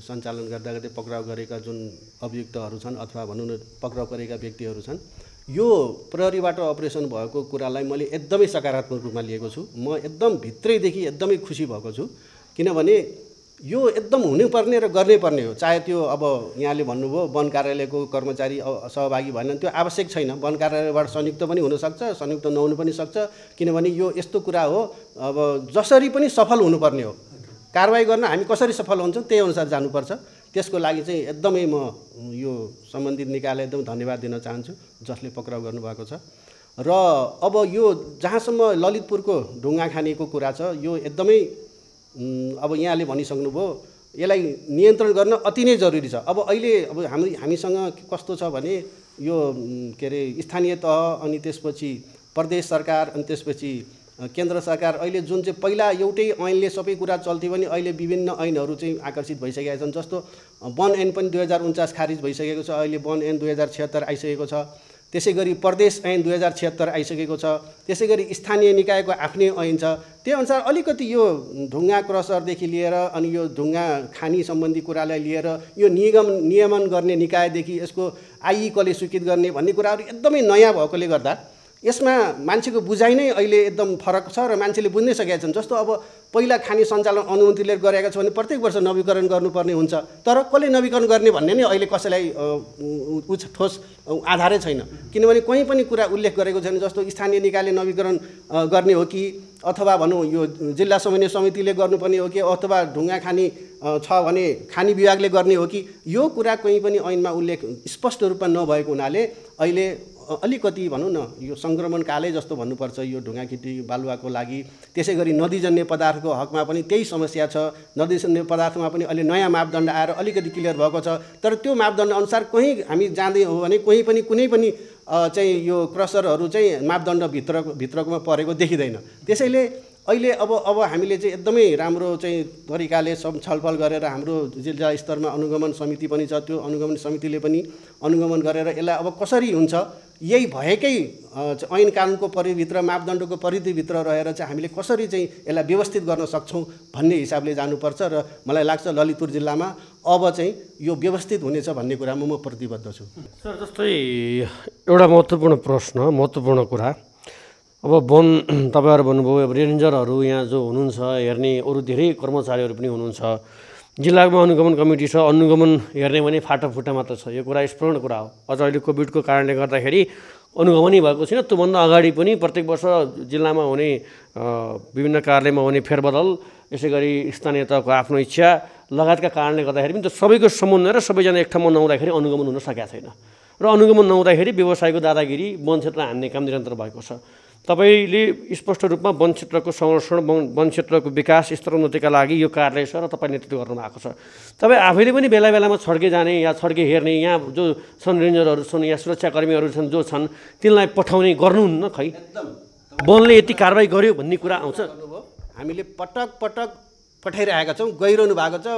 सञ्चालन गर्दा पक्राउ गरेका जुन अभियुक्तहरू छन् अथवा भनौँ न पक्राउ परेका व्यक्तिहरू छन्, यो प्रहरीबाट अपरेसन भएको कुरालाई मैले एकदमै सकारात्मक रूपमा लिएको छु। म एकदम भित्रैदेखि एकदमै खुसी भएको छु, किनभने यो एकदम हुनुपर्ने र गर्नुपर्ने हो। चाहे त्यो अब यहाँले भन्नुभयो वन कार्यालयको कर्मचारी सहभागी भएनन्, त्यो आवश्यक छैन। वन कार्यालयबाट संयुक्त पनि हुनसक्छ, संयुक्त नहुनु पनि सक्छ, किनभने यो यस्तो कुरा हो अब जसरी पनि सफल हुनुपर्ने हो। कारबाही गर्न हामी कसरी सफल हुन्छौँ त्यही अनुसार जानुपर्छ। त्यसको लागि चाहिँ एकदमै म यो सम्बन्धित निकायलाई एकदम धन्यवाद दिन चाहन्छु जसले पक्राउ गर्नुभएको छ। र अब यो जहाँसम्म ललितपुरको ढुङ्गा खानीको कुरा छ, यो एकदमै अब यहाँले भनिसक्नुभयो यसलाई नियन्त्रण गर्न अति नै जरुरी छ। अब अहिले अब हामीसँग कस्तो छ भने यो के अरे स्थानीय तह अनि त्यसपछि प्रदेश सरकार अनि त्यसपछि केन्द्र सरकार अहिले जुन चाहिँ पहिला एउटै ऐनले सबै कुरा चल्थ्यो भने अहिले विभिन्न ऐनहरू चाहिँ आकर्षित भइसकेका छन्। जस्तो वन ऐन पनि 2049 खारिज भइसकेको छ, अहिले वन ऐन 2076 आइसकेको छ। त्यसै गरी प्रदेश ऐन 2076 आइसकेको छ। त्यसै गरी स्थानीय निकायको आफ्नै ऐन छ। त्यही अनुसार अलिकति यो ढुङ्गा क्रसरदेखि लिएर अनि यो ढुङ्गा खानी सम्बन्धी कुरालाई लिएर यो नियमन गर्ने निकायदेखि यसको आइईकोले स्वीकृत गर्ने भन्ने कुराहरू एकदमै नयाँ भएकोले गर्दा यसमा मान्छेको बुझाइ नै अहिले एकदम फरक छ र मान्छेले बुझ्नै सकेका छन्। जस्तो अब पहिला खानी सञ्चालन अनुमतिले गरेका छ भने प्रत्येक वर्ष नवीकरण गर्नुपर्ने हुन्छ, तर कसले नवीकरण गर्ने भन्ने नै अहिले कसैलाई ठोस आधारै छैन। किनभने कहीँ पनि कुरा उल्लेख गरेको छैन। जस्तो स्थानीय निकायले नवीकरण गर्ने हो कि अथवा भनौँ यो जिल्ला समन्वय समितिले गर्नुपर्ने हो कि अथवा ढुङ्गा खानी छ भने खानी विभागले गर्ने हो कि, यो कुरा कहीँ पनि ऐनमा उल्लेख स्पष्ट रूपमा नभएको हुनाले अहिले अलिकति भनौँ न यो सङ्क्रमणकालै जस्तो भन्नुपर्छ यो ढुङ्गाखिटी बालुवाको लागि। त्यसै गरी नदीजन्य पदार्थको हकमा पनि त्यही समस्या छ। नदीजन्य पदार्थमा पनि अहिले नयाँ मापदण्ड आएर अलिकति क्लियर भएको छ, तर त्यो मापदण्ड अनुसार कहीँ हामी जाँदै हो भने कहीँ पनि कुनै पनि चाहिँ यो क्रसरहरू चाहिँ मापदण्डभित्रकोमा परेको देखिँदैन। त्यसैले अहिले अब हामीले चाहिँ एकदमै राम्रो चाहिँ तरिकाले सब छलफल गरेर हाम्रो जिल्ला स्तरमा अनुगमन समिति पनि छ। त्यो अनुगमन समितिले पनि अनुगमन गरेर यसलाई अब कसरी हुन्छ यही भएकै ऐन कानुनको परिधिभित्र मापदण्डको परिधिभित्र रहेर चाहिँ हामीले कसरी चाहिँ यसलाई व्यवस्थित गर्न सक्छौँ भन्ने हिसाबले जानुपर्छ। र मलाई लाग्छ ललितपुर जिल्लामा अब चाहिँ यो व्यवस्थित हुनेछ भन्ने कुरामा म प्रतिबद्ध छु। सर जस्तै एउटा महत्त्वपूर्ण प्रश्न, महत्त्वपूर्ण कुरा, अब वन तपाईँहरू भन्नुभयो अब रेन्जरहरू यहाँ जो हुनुहुन्छ हेर्ने अरू धेरै कर्मचारीहरू पनि हुनुहुन्छ, जिल्लामा अनुगमन कमिटी छ, अनुगमन हेर्ने भने फाटाफुट्टा मात्र छ, यो कुरा स्पष्ट कुरा हो। अझ अहिले कोभिडको कारणले गर्दाखेरि अनुगमनै भएको छैन। त्योभन्दा अगाडि पनि प्रत्येक वर्ष जिल्लामा हुने विभिन्न कार्यालयमा हुने फेरबदल, यसै गरी स्थानीय तहको आफ्नो इच्छा लगायतका कारणले गर्दाखेरि पनि त्यो सबैको समन्वय र सबैजना एक ठाउँमा नहुँदाखेरि अनुगमन हुन सकेको छैन। र अनुगमन नहुँदाखेरि व्यवसायको दादागिरी वन क्षेत्र हान्ने काम निरन्तर भएको छ। तपाईँले स्पष्ट रूपमा वन क्षेत्रको संरक्षण, वन क्षेत्रको विकास, स्तरोन्नतिका लागि यो कार्यालय छ र तपाईँ नेतृत्व गर्नुभएको छ। तपाईँ आफैले पनि बेला बेलामा छड्के जाने या छड्के हेर्ने, यहाँ जो छन् रेन्जरहरू छन् या सुरक्षाकर्मीहरू छन् जो छन् तिनलाई पठाउने गर्नुहुन्न खै? वनले यति कारवाही गर्यो भन्ने कुरा आउँछ? हामीले पटक पटक पठाइरहेका छौँ, गइरहनु भएको छ।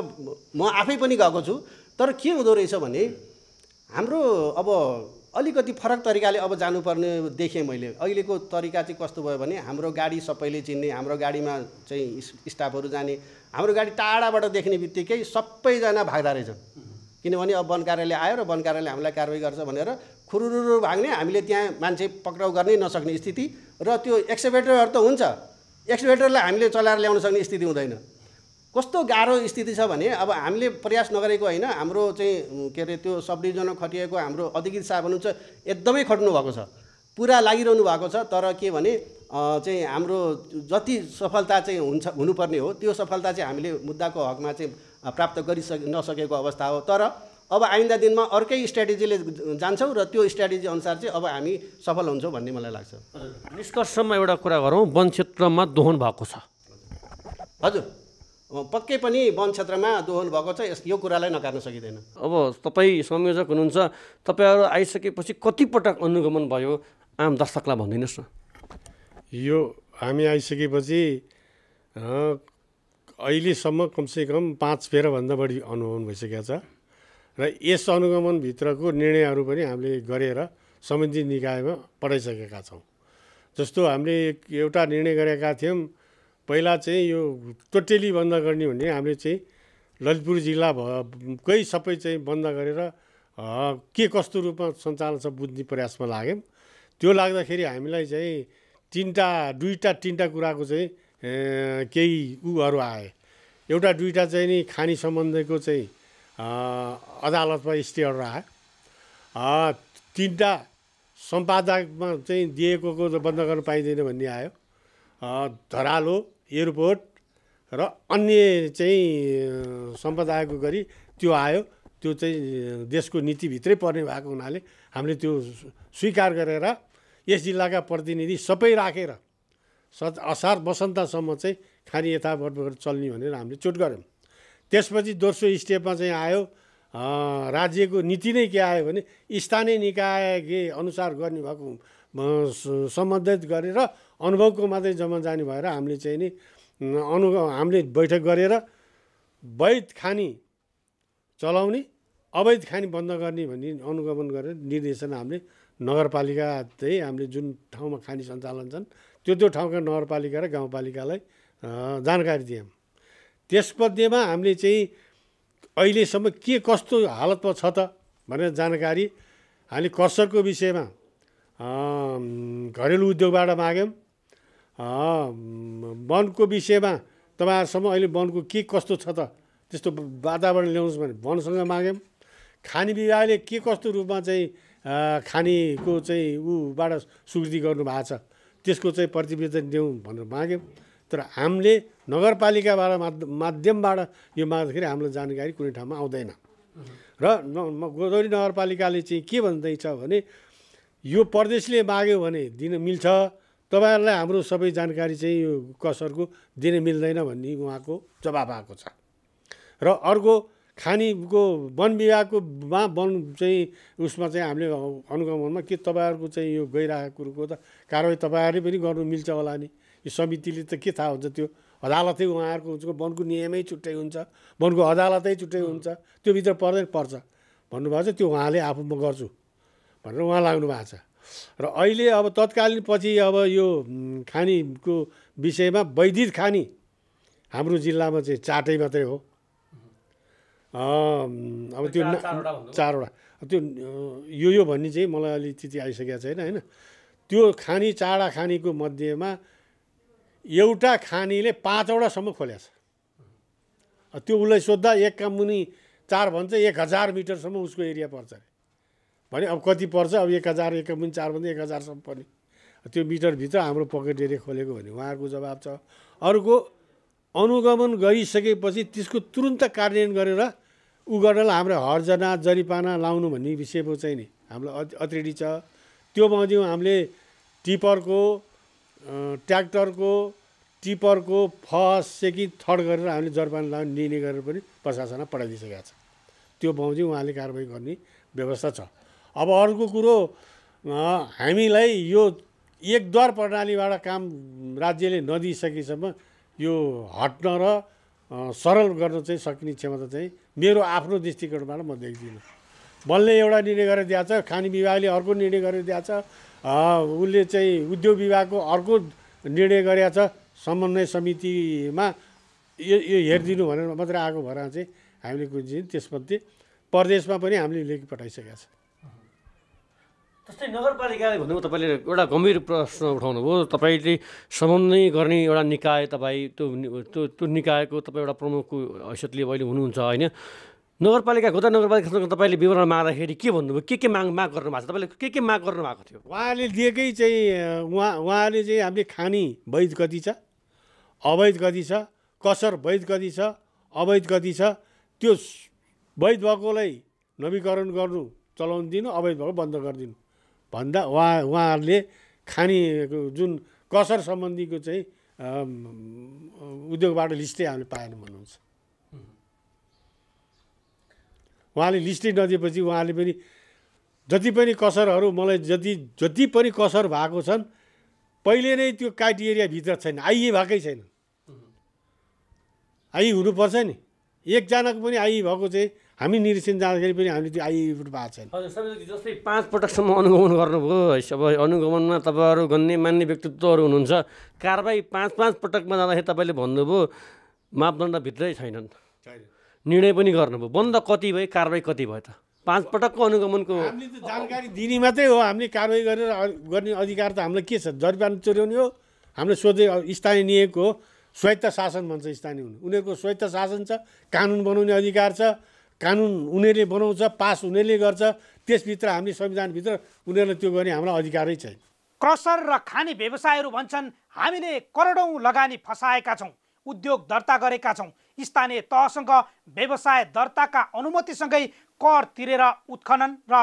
म आफै पनि गएको छु। तर के हुँदो रहेछ भने हाम्रो अब अलिकति फरक तरिकाले अब जानुपर्ने देखेँ मैले। अहिलेको तरिका चाहिँ कस्तो भयो भने हाम्रो गाडी सबैले चिन्ने, हाम्रो गाडीमा चाहिँ स्टाफहरू जाने, हाम्रो गाडी टाढाबाट देख्ने बित्तिकै सबैजना भाग्दा रहेछन्। किनभने अब वन कार्यालय आयो र वन कार्यालय हामीलाई कारवाही गर्छ भनेर खुरुरु भाग्ने, हामीले त्यहाँ मान्छे पक्राउ गर्ने नसक्ने स्थिति। र त्यो एक्सकेभेटरहरू त हुन्छ, एक्सकेभेटरलाई हामीले चलाएर ल्याउन सक्ने स्थिति हुँदैन। कस्तो गाह्रो स्थिति छ भने अब हामीले प्रयास नगरेको होइन, हाम्रो चाहिँ के अरे त्यो सब डिभिजनमा खटिएको हाम्रो अधिकृत साहब हुनुहुन्छ, एकदमै खट्नु भएको छ, पुरा लागिरहनु भएको छ। तर के भने चाहिँ हाम्रो जति सफलता चाहिँ हुनुपर्ने हो त्यो सफलता चाहिँ हामीले मुद्दाको हकमा चाहिँ प्राप्त नसकेको अवस्था हो। तर अब आइन्दा दिनमा अर्कै स्ट्राटेजीले जान्छौँ र त्यो स्ट्राटेजी अनुसार चाहिँ अब हामी सफल हुन्छौँ भन्ने मलाई लाग्छ। निष्कर्षमा एउटा कुरा गरौँ, वन क्षेत्रमा दोहन भएको छ। हजुर, पक्कै पनि वन क्षेत्रमा दोहन भएको छ, यो कुरालाई नकार्न सकिँदैन। अब तपाईँ संयोजक हुनुहुन्छ, तपाईँहरू आइसकेपछि कतिपटक अनुगमन भयो आम दर्शकलाई भनिदिनुहोस् न। यो हामी आइसकेपछि अहिलेसम्म कमसेकम 5 फेराभन्दा बढी अनुगमन भइसकेको छ र यस अनुगमनभित्रको निर्णयहरू पनि हामीले गरेर सम्बन्धित निकायमा पठाइसकेका छौँ। जस्तो हामीले एउटा निर्णय गरेका थियौँ, पहिला चाहिँ यो टोटली बन्द गर्ने भन्ने हामीले चाहिँ ललितपुर जिल्लाकै सबै चाहिँ बन्द गरेर के कस्तो रूपमा सञ्चालन छ बुझ्ने प्रयासमा लाग्यौँ। त्यो लाग्दाखेरि हामीलाई चाहिँ दुईवटा कुराको चाहिँ केही उहरू आए। एउटा दुईवटा चाहिँ नि खानी सम्बन्धको चाहिँ अदालतमा स्टे अर्डर आयो। 3टा सम्पादकमा चाहिँ दिएको बन्द गर्न पाइँदैन भन्ने आयो। धरालो, एयरपोर्ट र अन्य चाहिँ सम्पदाको गरी त्यो आयो। त्यो चाहिँ देशको नीतिभित्रै पर्ने भएको हुनाले हामीले त्यो स्वीकार गरेर यस जिल्लाका प्रतिनिधि सबै राखेर असार वसन्तसम्म चाहिँ खानी यथावत चल्ने भनेर हामीले चुट गऱ्यौँ। त्यसपछि दोस्रो स्टेपमा चाहिँ आयो, राज्यको नीति नै के आयो भने स्थानीय निकायके अनुसार गर्ने भएको सम्बन्धित गरेर अनुभवको मात्रै जम्मा जाने भएर हामीले चाहिँ नि हामीले बैठक गरेर वैध खानी चलाउने, अवैध खानी बन्द गर्ने भन्ने अनुगमन गरेर निर्देशन हामीले नगरपालिका चाहिँ हामीले जुन ठाउँमा खानी सञ्चालन छन् त्यो ठाउँका नगरपालिका र गाउँपालिकालाई जानकारी दियौँ। त्यसमध्येमा हामीले चाहिँ अहिलेसम्म के कस्तो हालतमा छ त भनेर जानकारी हामीले कर्सरको विषयमा घरेलु उद्योगबाट माग्यौँ। वनको विषयमा तपाईँहरूसम्म अहिले वनको के कस्तो छ त त्यस्तो वातावरण ल्याउनुहोस् भने वनसँग माग्यौँ। खानी विभागले के कस्तो रूपमा चाहिँ खानीको चाहिँ ऊबाट स्वीकृति गर्नुभएको छ त्यसको चाहिँ प्रतिवेदन दिउँ भनेर माग्यौँ। तर हामीले नगरपालिकाबाट माध्यमबाट यो माग्दाखेरि हामीलाई जानकारी कुनै ठाउँमा आउँदैन। र गोदावरी नगरपालिकाले चाहिँ के भन्दैछ भने यो प्रदेशले माग्यो भने दिन मिल्छ, तपाईँहरूलाई हाम्रो सबै जानकारी चाहिँ यो कसरको दिन मिल्दैन भन्ने उहाँको जवाब आएको छ। र अर्को खानीको वन विभागको वन चाहिँ उसमा चाहिँ हामीले अनुगमनमा के तपाईँहरूको चाहिँ यो गइरहेको कुरोको त कारवाही तपाईँहरूले पनि गर्नु मिल्छ होला नि, यो समितिले त के थाहा हुन्छ, त्यो अदालतै उहाँहरूको हुन्छ, वनको नियमै छुट्टै हुन्छ, वनको अदालतै छुट्टै हुन्छ, त्यो भित्र पर्छ भन्नुभएको छ। त्यो उहाँले आफू म गर्छु भनेर उहाँ लाग्नु भएको छ। र अहिले अब तत्कालीन पछि अब यो खानीको विषयमा वैदिक खानी हाम्रो जिल्लामा चाहिँ 4टै मात्रै हो। अब त्यो 4वटा त्यो यो भन्ने चाहिँ मलाई अलि त्यति आइसकेको छैन होइन। त्यो खानी चाडा खानीको मध्येमा एउटा खानीले 5वटासम्म खोलेको छ। त्यो उसलाई सोद्धा एक काम मुनि 4 भन्छ 1000 मिटरसम्म उसको एरिया पर्छ अरे भने अब कति पर्छ अब 1000 एक मुनि 4 भन्दा 1000सम्म पर्ने त्यो मिटरभित्र हाम्रो पकेट एरिया खोलेको भने उहाँहरूको जवाब छ। अर्को अनुगमन गरिसकेपछि त्यसको तुरुन्त कार्यान्वयन गरेर उ गर्नलाई हाम्रो हर्जना जरिपाना लाउनु भन्ने विषयको चाहिँ नि हाम्रो अथोरिटी छ। त्यो मध्ये हामीले टिपरको ट्र्याक्टरको टिपरको फर्स्ट सेकेन्ड थर्ड गरेर हामीले जरिपाना लाउने निर्णय गरेर पनि प्रशासनमा पठाइदिइसकेको छ। त्यो बमोजिम उहाँले कारबाही गर्ने व्यवस्था छ। अब अर्को कुरो हामीलाई यो एकद्वार प्रणालीबाट काम राज्यले नदिइसकेसम्म यो हट्न र सरल गर्न चाहिँ सकिने क्षमता चाहिँ मेरो आफ्नो दृष्टिकोणबाट म देख्दिनँ। बलले एउटा निर्णय गरेर दिएको छ, खानी विभागले अर्को निर्णय गरेर दिएको छ, उसले चाहिँ उद्योग विभागको अर्को निर्णय गरेको छ। समन्वय समितिमा यो हेरिदिनु भनेर मात्रै आएको भएर चाहिँ हामीले बुझ्यौँ। त्यसमध्ये प्रदेशमा पनि हामीले लेखी पठाइसकेका छ। जस्तै नगरपालिकाले भन्नुभयो तपाईँले एउटा गम्भीर प्रश्न उठाउनु भयो। तपाईँले समन्वय गर्ने एउटा निकाय तपाईँ त्यो निकायको तपाईँ एउटा प्रमुखको हैसियतले अहिले हुनुहुन्छ होइन। नगरपालिका गोदा नगरपालिकासँग तपाईँले विवरण माग्दाखेरि के भन्नुभयो, के माग गर्नु भएको छ, तपाईँले के माग गर्नु भएको थियो? उहाँले दिएकै चाहिँ उहाँले चाहिँ हामीले खानी वैध कति छ, अवैध कति छ, कसर वैध कति छ, अवैध कति छ, त्यो वैध भएकोलाई नवीकरण गर्नु चलाउनु दिनु, अवैध भएको बन्द गरिदिनु भन्दा उहाँहरूले खानी जुन कसर सम्बन्धीको चाहिँ उद्योगबाट लिस्टै हामीले पाएन भन्नुहुन्छ। उहाँले लिस्टै नदिएपछि उहाँले पनि जति पनि कसरहरू मलाई जति पनि कसर भएको छन् पहिले नै त्यो क्राइटेरियाभित्र छैन, आइए भएकै छैन। आइ हुनुपर्छ नि, एकजनाको पनि आइ भएको चाहिँ हामी निरीक्षण जाँदाखेरि पनि हामीले त्यो आइ भएको छैन। हजुर, जस्तै 5 पटकसम्म अनुगमन गर्नुभयो। अब अनुगमनमा तपाईँहरू गण्यमान्य व्यक्तित्वहरू हुनुहुन्छ। कारबाही 5 पटकमा जाँदाखेरि तपाईँले भन्नुभयो मापदण्डभित्रै छैनन्, निर्णय पनि गर्नुभयो। बन्द कति भयो, कारबाही कति भयो त? 5 पटकको अनुगमनको हामीले त जानकारी दिने मात्रै हो। हामीले कारबाही गरेर गर्ने अधिकार त हामीलाई के छ? जरिवाना चोर्याउने हो। हामीले सोधे स्थानीय निकायको स्वायत्त शासन भन्छ स्थानीय हुनु, उनीहरूको स्वायत्त शासन छ, कानुन बनाउने अधिकार छ, कानुन उनीहरूले बनाउँछ, पास उनीहरूले गर्छ। त्यसभित्र हामीले संविधानभित्र उनीहरूलाई त्यो गर्ने हाम्रो अधिकारै छैन। क्रसर र खानी व्यवसायहरू भन्छन् हामीले करोडौँ लगानी फसाएका छौँ, उद्योग दर्ता गरेका छौँ, स्थानीय तहसँग व्यवसाय दर्ताका अनुमतिसँगै कर तिरेर उत्खनन र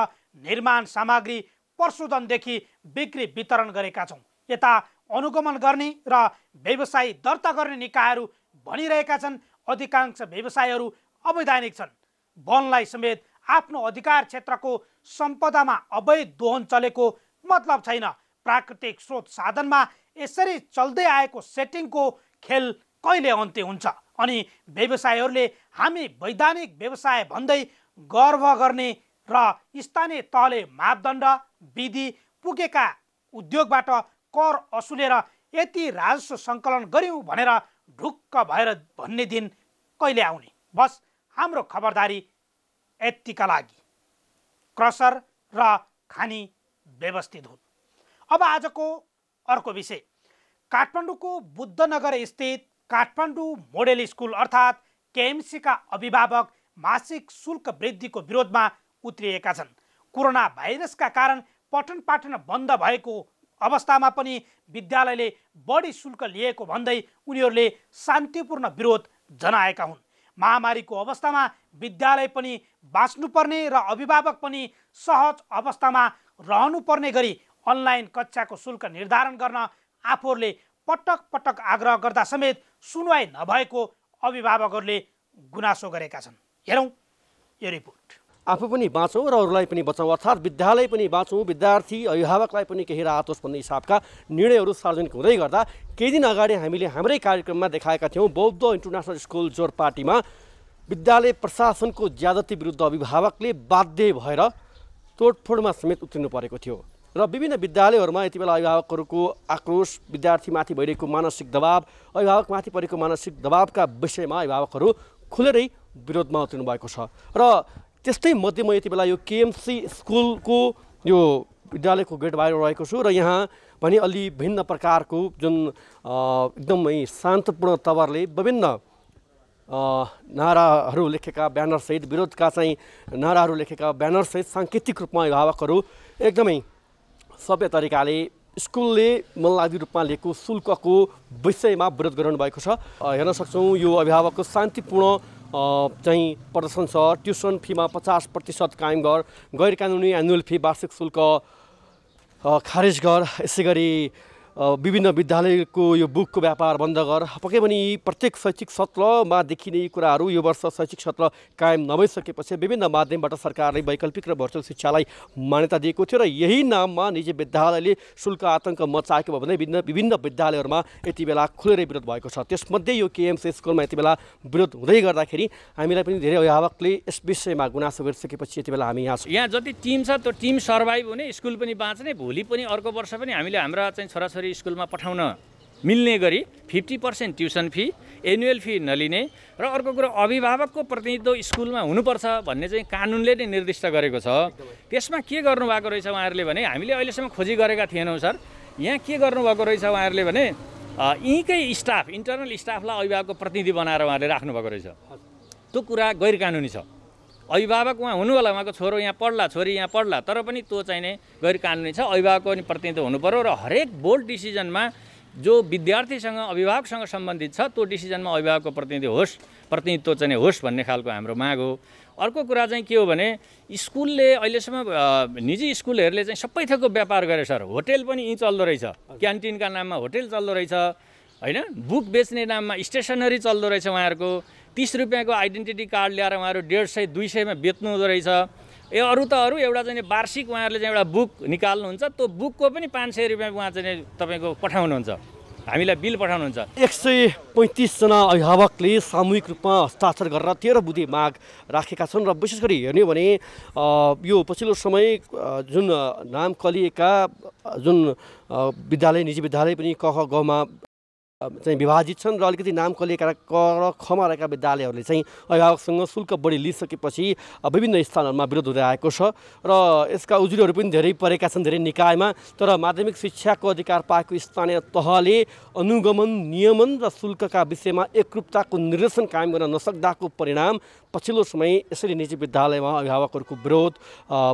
निर्माण सामग्री प्रशोधनदेखि बिक्री वितरण गरेका छौँ। यता अनुगमन गर्ने र व्यवसाय दर्ता गर्ने निकायहरू भनिरहेका छन् अधिकांश व्यवसायहरू अवैधानिक छन्। वनलाई समेत आफ्नो अधिकार क्षेत्रको सम्पदामा अवैध दोहन चलेको मतलब छैन। प्राकृतिक स्रोत साधनमा यसरी चल्दै आएको सेटिङको खेल कहिले अन्त्य हुन्छ? अनि व्यवसायहरूले हामी वैधानिक व्यवसाय भन्दै गर्व गर्ने र स्थानीय तहले मापदण्ड विधि पुगेका उद्योगबाट कर असुलेर यति राजस्व सङ्कलन गर्यौँ भनेर ढुक्क भएर भन्ने दिन कहिले आउने? बस हाम्रो खबरदारी यतिका लागि क्रसर र खानी व्यवस्थित हुन्। अब आजको अर्को विषय, काठमाडौँको बुद्धनगर स्थित काठमाडौँ मोडेल स्कुल अर्थात् केएमसीका अभिभावक मासिक शुल्क वृद्धिको विरोधमा उत्रिएका छन्। कोरोना भाइरसका कारण पठन पाठन बन्द भएको अवस्थामा पनि विद्यालयले बढी शुल्क लिएको भन्दै उनीहरूले शान्तिपूर्ण विरोध जनाएका हुन्। महामारीको अवस्थामा विद्यालय पनि बाँच्नुपर्ने र अभिभावक पनि सहज अवस्थामा रहनुपर्ने गरी अनलाइन कक्षाको शुल्क निर्धारण गर्न आफूहरूले पटक पटक आग्रह गर्दा समेत सुनवाई नभएको अभिभावकहरूले गुनासो गरेका छन्। हेरौँ यो रिपोर्ट। आफू पनि बाँचौँ र अरूलाई पनि बचाउँ, अर्थात् विद्यालय पनि बाँचौँ, विद्यार्थी अभिभावकलाई पनि केही राहत होस् भन्ने हिसाबका निर्णयहरू सार्वजनिक हुँदै गर्दा केही दिन अगाडि हामीले हाम्रै कार्यक्रममा देखाएका थियौँ बौद्ध इन्टरनेसनल स्कुल जोरपाटीमा विद्यालय प्रशासनको ज्यादती विरुद्ध अभिभावकले बाध्य भएर तोडफोडमा समेत उत्रिनु परेको थियो र विभिन्न विद्यालयहरूमा यति बेला अभिभावकहरूको आक्रोश, विद्यार्थीमाथि भइरहेको मानसिक दबाव, अभिभावकमाथि परेको मानसिक दबावका विषयमा अभिभावकहरू खुलेरै विरोधमा उत्रिनु भएको छ। र त्यस्तै मध्येमा यति बेला यो केएमसी स्कुलको यो विद्यालयको गेट बाहिर रहेको छु र यहाँ पनि अलि भिन्न प्रकारको जुन एकदमै शान्तपूर्ण तवरले विभिन्न नाराहरू लेखेका ब्यानरसहित विरोधका चाहिँ नाराहरू लेखेका ब्यानरसहित साङ्केतिक रूपमा अभिभावकहरू एकदमै सभ्य तरिकाले स्कुलले मनलाग्दो रूपमा लिएको शुल्कको विषयमा विरोध गरिरहनु भएको छ। हेर्न सक्छौँ यो अभिभावकको शान्तिपूर्ण चाहिँ प्रदर्शन छ। ट्युसन फीमा 50% कायम गर, गैर कानुनी एनुअल फी वार्षिक शुल्क खारेज गर, यसै गरी विभिन्न विद्यालयको यो बुकको व्यापार बन्द गर। पक्कै पनि प्रत्येक शैक्षिक सत्रमा देखिने कुराहरू यो वर्ष शैक्षिक सत्र कायम नभइसकेपछि विभिन्न माध्यमबाट सरकारले वैकल्पिक र भर्चुअल शिक्षालाई मान्यता दिएको थियो र यही नाममा निजी विद्यालयले शुल्क आतङ्क मचाएको भयो भने विभिन्न विद्यालयहरूमा यति बेला खुलेरै विरोध भएको छ। त्यसमध्ये यो केएमसी स्कुलमा यति बेला विरोध हुँदै गर्दाखेरि हामीलाई पनि धेरै अभिभावकले यस विषयमा गुनासो गरिसकेपछि यति बेला हामी यहाँ छौँ। यहाँ जति टिम छ त्यो टिम सर्भाइभ हुने, स्कुल पनि बाँच्ने, भोलि पनि अर्को वर्ष पनि हामीले हाम्रा चाहिँ छोराछोरी स्कुलमा पठाउन मिल्ने गरी 50% ट्युसन फी, एनुअल फी नलिने र अर्को कुरा अभिभावकको प्रतिनिधित्व स्कुलमा हुनुपर्छ भन्ने चाहिँ कानुनले नै निर्दिष्ट गरेको छ। त्यसमा के गर्नुभएको रहेछ उहाँहरूले भने हामीले अहिलेसम्म खोजी गरेका थिएनौँ सर। यहाँ के गर्नुभएको रहेछ उहाँहरूले भने यहीँकै स्टाफ, इन्टरनल स्टाफलाई अभिभावकको प्रतिनिधि बनाएर उहाँहरूले राख्नुभएको रहेछ। त्यो कुरा गैर कानुनी छ। अभिभावक उहाँ हुनु होला, उहाँको छोरो यहाँ पढ्ला, छोरी यहाँ पढ्ला, तर पनि त्यो चाहिने गैर कानुनी छ। अभिभावकको पनि प्रतिनिधित्व हुनु पर्यो र हरेक बोर्ड डिसिजनमा जो विद्यार्थीसँग अभिभावकसँग सम्बन्धित छ त्यो डिसिजनमा अभिभावकको प्रतिनिधित्व चाहिँ होस् भन्ने खालको हाम्रो माग हो। अर्को कुरा चाहिँ के हो भने स्कुलले अहिलेसम्म निजी स्कुलहरूले चाहिँ सबै थोकको व्यापार गरे सर। होटेल पनि यहीँ चल्दो रहेछ, क्यान्टिनका नाममा होटेल चल्दो रहेछ होइन, बुक बेच्ने नाममा स्टेसनरी चल्दो रहेछ। उहाँहरूको 30 रुपियाँको आइडेन्टिटी कार्ड ल्याएर उहाँहरू 150-200 मा बेच्नु हुँदो रहेछ। अरू त अरू एउटा चाहिँ वार्षिक उहाँहरूले चाहिँ एउटा बुक निकाल्नुहुन्छ, त्यो बुकको पनि 500 रुपियाँ उहाँ चाहिँ तपाईँको पठाउनुहुन्छ, हामीलाई बिल पठाउनुहुन्छ। 135 जना अभिभावकले सामूहिक रूपमा हस्ताक्षर गरेर 13 बुँदे माग राखेका छन् र विशेष गरी हेर्ने हो भने यो पछिल्लो समय जुन नाम कलिएका जुन विद्यालय, निजी विद्यालय पनि क ख ग मा चाहिँ विभाजित छन् र अलिकति नाम कलिएका क र खमा रहेका विद्यालयहरूले चाहिँ अभिभावकसँग शुल्क बढी लिइसकेपछि विभिन्न स्थानहरूमा विरोध हुँदै आएको छ र यसका उजुरीहरू पनि धेरै परेका छन् धेरै निकायमा। तर माध्यमिक शिक्षाको अधिकार पाएको स्थानीय तहले अनुगमन, नियमन र शुल्कका विषयमा एकरूपताको निर्देशन कायम गर्न नसक्दाको परिणाम पछिल्लो समय यसरी निजी विद्यालयमा अभिभावकहरूको विरोध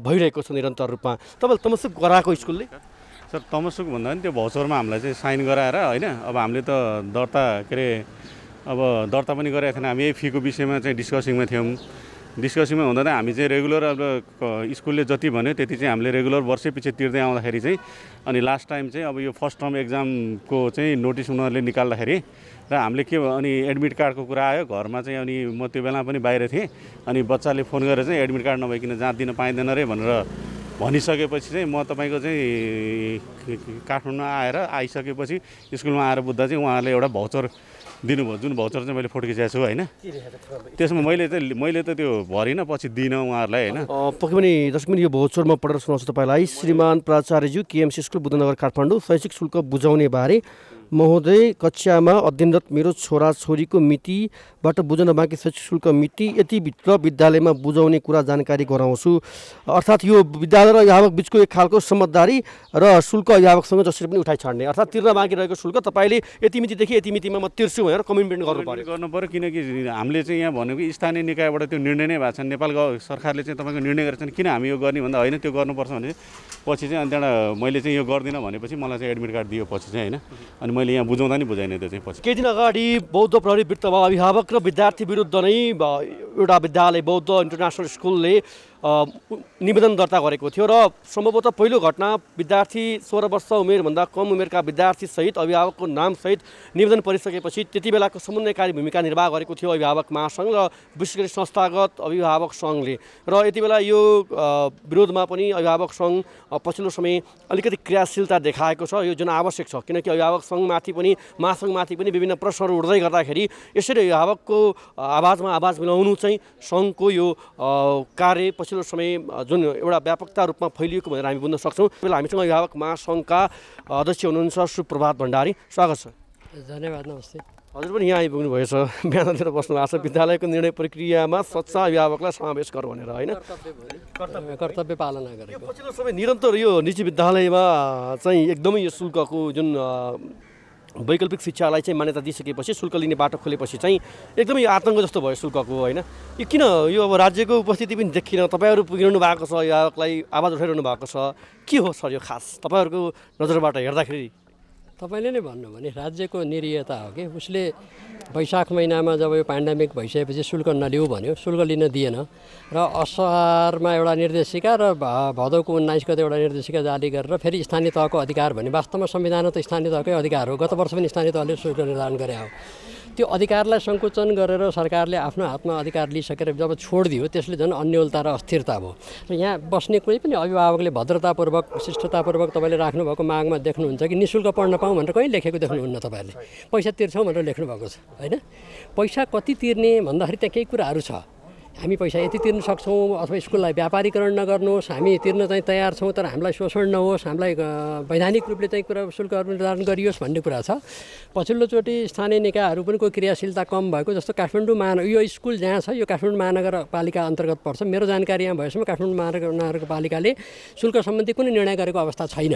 भइरहेको छ निरन्तर रूपमा। तपाईँले तमसुक गराएको स्कुलले सर तमसुक भन्दा पनि त्यो भाउचरमा हामीलाई चाहिँ साइन गराएर होइन, अब हामीले त दर्ता के अरे अब दर्ता पनि गरेका थिएन। हामी यही फीको विषयमा चाहिँ डिस्कसिङमा थियौँ। डिस्कसिङमा हुँदा त हामी चाहिँ रेगुलर अब स्कुलले जति भन्यो त्यति चाहिँ हामीले रेगुलर वर्षै पछि तिर्दै आउँदाखेरि चाहिँ अनि लास्ट टाइम चाहिँ अब यो फर्स्ट टर्म एक्जामको चाहिँ नोटिस उनीहरूले निकाल्दाखेरि र हामीले के अनि एडमिट कार्डको कुरा आयो घरमा चाहिँ। अनि म त्यो बेला पनि बाहिर थिएँ अनि बच्चाले फोन गरेर चाहिँ एडमिट कार्ड नभइकन जाँच दिन पाइँदैन रे भनेर भनिसकेपछि चाहिँ म तपाईँको चाहिँ काठमाडौँमा आइसकेपछि स्कुलमा आएर बुझ्दा चाहिँ उहाँहरूले एउटा भाउचर दिनुभयो, जुन भाउचर चाहिँ मैले फोटो खिचेको छु होइन। त्यसमा मैले त त्यो भरिनँ, पछि दिइनँ उहाँहरूलाई होइन। पक्कै पनि दर्शक यो भाउचरमा पढेर सुनाउँछु तपाईँलाई। श्रीमान प्राचार्यज्यू, केएमसी स्कुल बुद्धनगर काठमाडौँ, शैक्षिक शुल्क बुझाउने बारे महोदय, कक्षामा अध्ययनरत मेरो छोराछोरीको मितिबाट बुझ्न बाँकी शैक्षिक शुल्क मिति यतिभित्र विद्यालयमा बुझाउने कुरा जानकारी गराउँछु। अर्थात् यो विद्यालय र अभिभावक बिचको एक खालको समझदारी र शुल्क अभिभावकसँग जसरी पनि उठाइ छाड्ने, अर्थात् तिर्न बाँकी रहेको शुल्क तपाईँले यति मितिदेखि यति मितिमा म तिर्छु भनेर कमिटमेन्ट गर्नु पर्यो। किनकि हामीले चाहिँ यहाँ भनेको स्थानीय निकायबाट त्यो निर्णय नै भएको छ। नेपाल सरकारले चाहिँ तपाईँको निर्णय गरेको छ, किन हामी यो गर्ने भन्दा होइन त्यो गर्नुपर्छ भने पछि चाहिँ अनि त्यहाँबाट मैले चाहिँ यो गर्दिनँ भनेपछि मलाई चाहिँ एडमिट कार्ड दियो पछि चाहिँ होइन। अनि मैले यहाँ बुझाउँदा नि बुझाइनँ त्यो चाहिँ पछि। केही दिन अगाडि बौद्ध प्रहरी वृत्तमा अभिभावक र विद्यार्थी विरुद्ध नै एउटा विद्यालय बौद्ध इन्टरनेसनल स्कुलले निवेदन दर्ता गरेको थियो र सम्भवतः पहिलो घटना विद्यार्थी 16 वर्ष उमेरभन्दा कम उमेरका विद्यार्थीसहित अभिभावकको नामसहित निवेदन परिसकेपछि त्यति बेलाको समन्वयकारी भूमिका निर्वाह गरेको थियो अभिभावक महासङ्घ र विशेष गरी संस्थागत अभिभावक सङ्घले। र यति बेला यो विरोधमा पनि अभिभावक सङ्घ पछिल्लो समय अलिकति क्रियाशीलता देखाएको छ, यो जुन आवश्यक छ। किनकि अभिभावक सङ्घमाथि पनि महासङ्घमाथि पनि विभिन्न प्रश्नहरू उठ्दै गर्दाखेरि यसरी अभिभावकको आवाजमा आवाज मिलाउनु चाहिँ सङ्घको यो कार्य पछिल्लो समय जुन एउटा व्यापकता रूपमा फैलिएको भनेर हामी बुझ्न सक्छौँ। बेला हामीसँग अभिभावक महासङ्घका अध्यक्ष हुनुहुन्छ सुप्रभात भण्डारी, स्वागत छ। धन्यवाद, नमस्ते। हजुर पनि यहाँ आइपुग्नु भएछ, बिहानतिर बस्नु भएको छ। विद्यालयको निर्णय प्रक्रियामा सच्चा अभिभावकलाई समावेश गर भनेर होइन, कर्तव्य पालना गरेको। पछिल्लो समय निरन्तर यो निजी विद्यालयमा चाहिँ एकदमै यो शुल्कको जुन वैकल्पिक शिक्षालाई चाहिँ मान्यता दिइसकेपछि शुल्क लिने बाटो खोलेपछि चाहिँ एकदमै आतङ्क जस्तो भयो शुल्कको होइन। यो किन यो अब राज्यको उपस्थिति पनि देखिन, तपाईँहरू पुगिरहनु भएको छ, अभिभावकलाई आवाज उठाइरहनु भएको छ, के हो सर यो खास तपाईँहरूको नजरबाट हेर्दाखेरि? तपाईँले नै भन्नु भने राज्यको निरीयता हो कि उसले वैशाख महिनामा जब यो पेन्डेमिक भइसकेपछि शुल्क नलिऊ भन्यो, शुल्क लिन दिएन र असारमा एउटा निर्देशिका र भदौको 19 गते एउटा निर्देशिका जारी गरेर फेरि स्थानीय तहको अधिकार भने वास्तवमा संविधानमा त स्थानीय तहकै अधिकार हो। गत वर्ष पनि स्थानीय तहले शुल्क निर्धारण गरे हो। त्यो अधिकारलाई सङ्कुचन गरेर सरकारले आफ्नो हातमा अधिकार लिइसकेर जब छोडिदियो त्यसले झन् अन्योलता र अस्थिरता भयो। र यहाँ बस्ने कुनै पनि अभिभावकले भद्रतापूर्वक शिष्टतापूर्वक तपाईँले राख्नुभएको मागमा देख्नुहुन्छ कि निःशुल्क पढ्न पाऊँ भनेर कहीँ लेखेको देख्नुहुन्न। तपाईँहरूले पैसा तिर्छौँ भनेर लेख्नु भएको छ होइन। पैसा कति तिर्ने भन्दाखेरि त्यहाँ केही कुराहरू छ। हामी पैसा यति तिर्न सक्छौँ अथवा स्कुललाई व्यापारीकरण नगर्नुहोस्, हामी तिर्न चाहिँ तयार छौँ तर हामीलाई शोषण नहोस्, हामीलाई वैधानिक रूपले चाहिँ कुरा शुल्कहरू निर्धारण गरियोस् भन्ने कुरा छ। पछिल्लोचोटि स्थानीय निकायहरू पनि कोही क्रियाशीलता कम भएको जस्तो काठमाडौँ यो स्कुल जहाँ छ यो काठमाडौँ महानगरपालिका अन्तर्गत पर्छ। मेरो जानकारी यहाँ भएसम्म काठमाडौँ महानगरपालिकाले शुल्क सम्बन्धी कुनै निर्णय गरेको अवस्था छैन।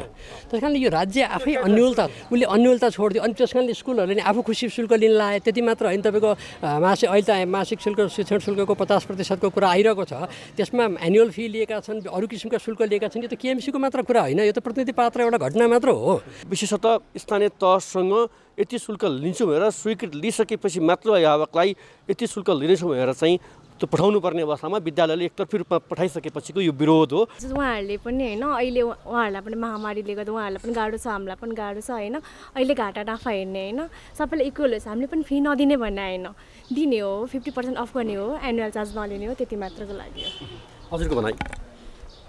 त्यस कारणले यो राज्य आफै अन्योलता उसले अन्योलता छोडिदियो। अनि त्यस कारणले स्कुलहरूले नि आफू खुसी शुल्क लिन लाए। त्यति मात्र होइन, तपाईँको अहिले त मासिक शुल्क शिक्षण शुल्कको 50% कुरा आइरहेको छ, त्यसमा एनुअल फी लिएका छन्, अरू किसिमका शुल्क लिएका छन्। यो त केएमसीको मात्र कुरा होइन, यो त प्रतिनिधि पात्र एउटा घटना मात्र हो। विशेषतः स्थानीय तहसँग यति शुल्क लिन्छौँ भनेर स्वीकृति लिइसकेपछि मात्र अभिभावकलाई यति शुल्क लिनेछौँ भनेर चाहिँ त्यो पठाउनु पर्ने अवस्थामा विद्यालयले एकतर्फी रूपमा पठाइसकेपछिको यो विरोध हो। उहाँहरूले पनि होइन अहिले उहाँहरूलाई पनि महामारीले गर्दा उहाँहरूलाई पनि गाह्रो छ, हामीलाई पनि गाह्रो छ होइन। अहिले घाटा नाफा हेर्ने होइन, सबैलाई इक्वल होस्, हामीले पनि फी नदिने भन्ने होइन, दिने हो, 50% अफ गर्ने हो, एनुअल चार्ज नलिने हो, त्यति मात्रको लागि हो। हजुरको भनाइ?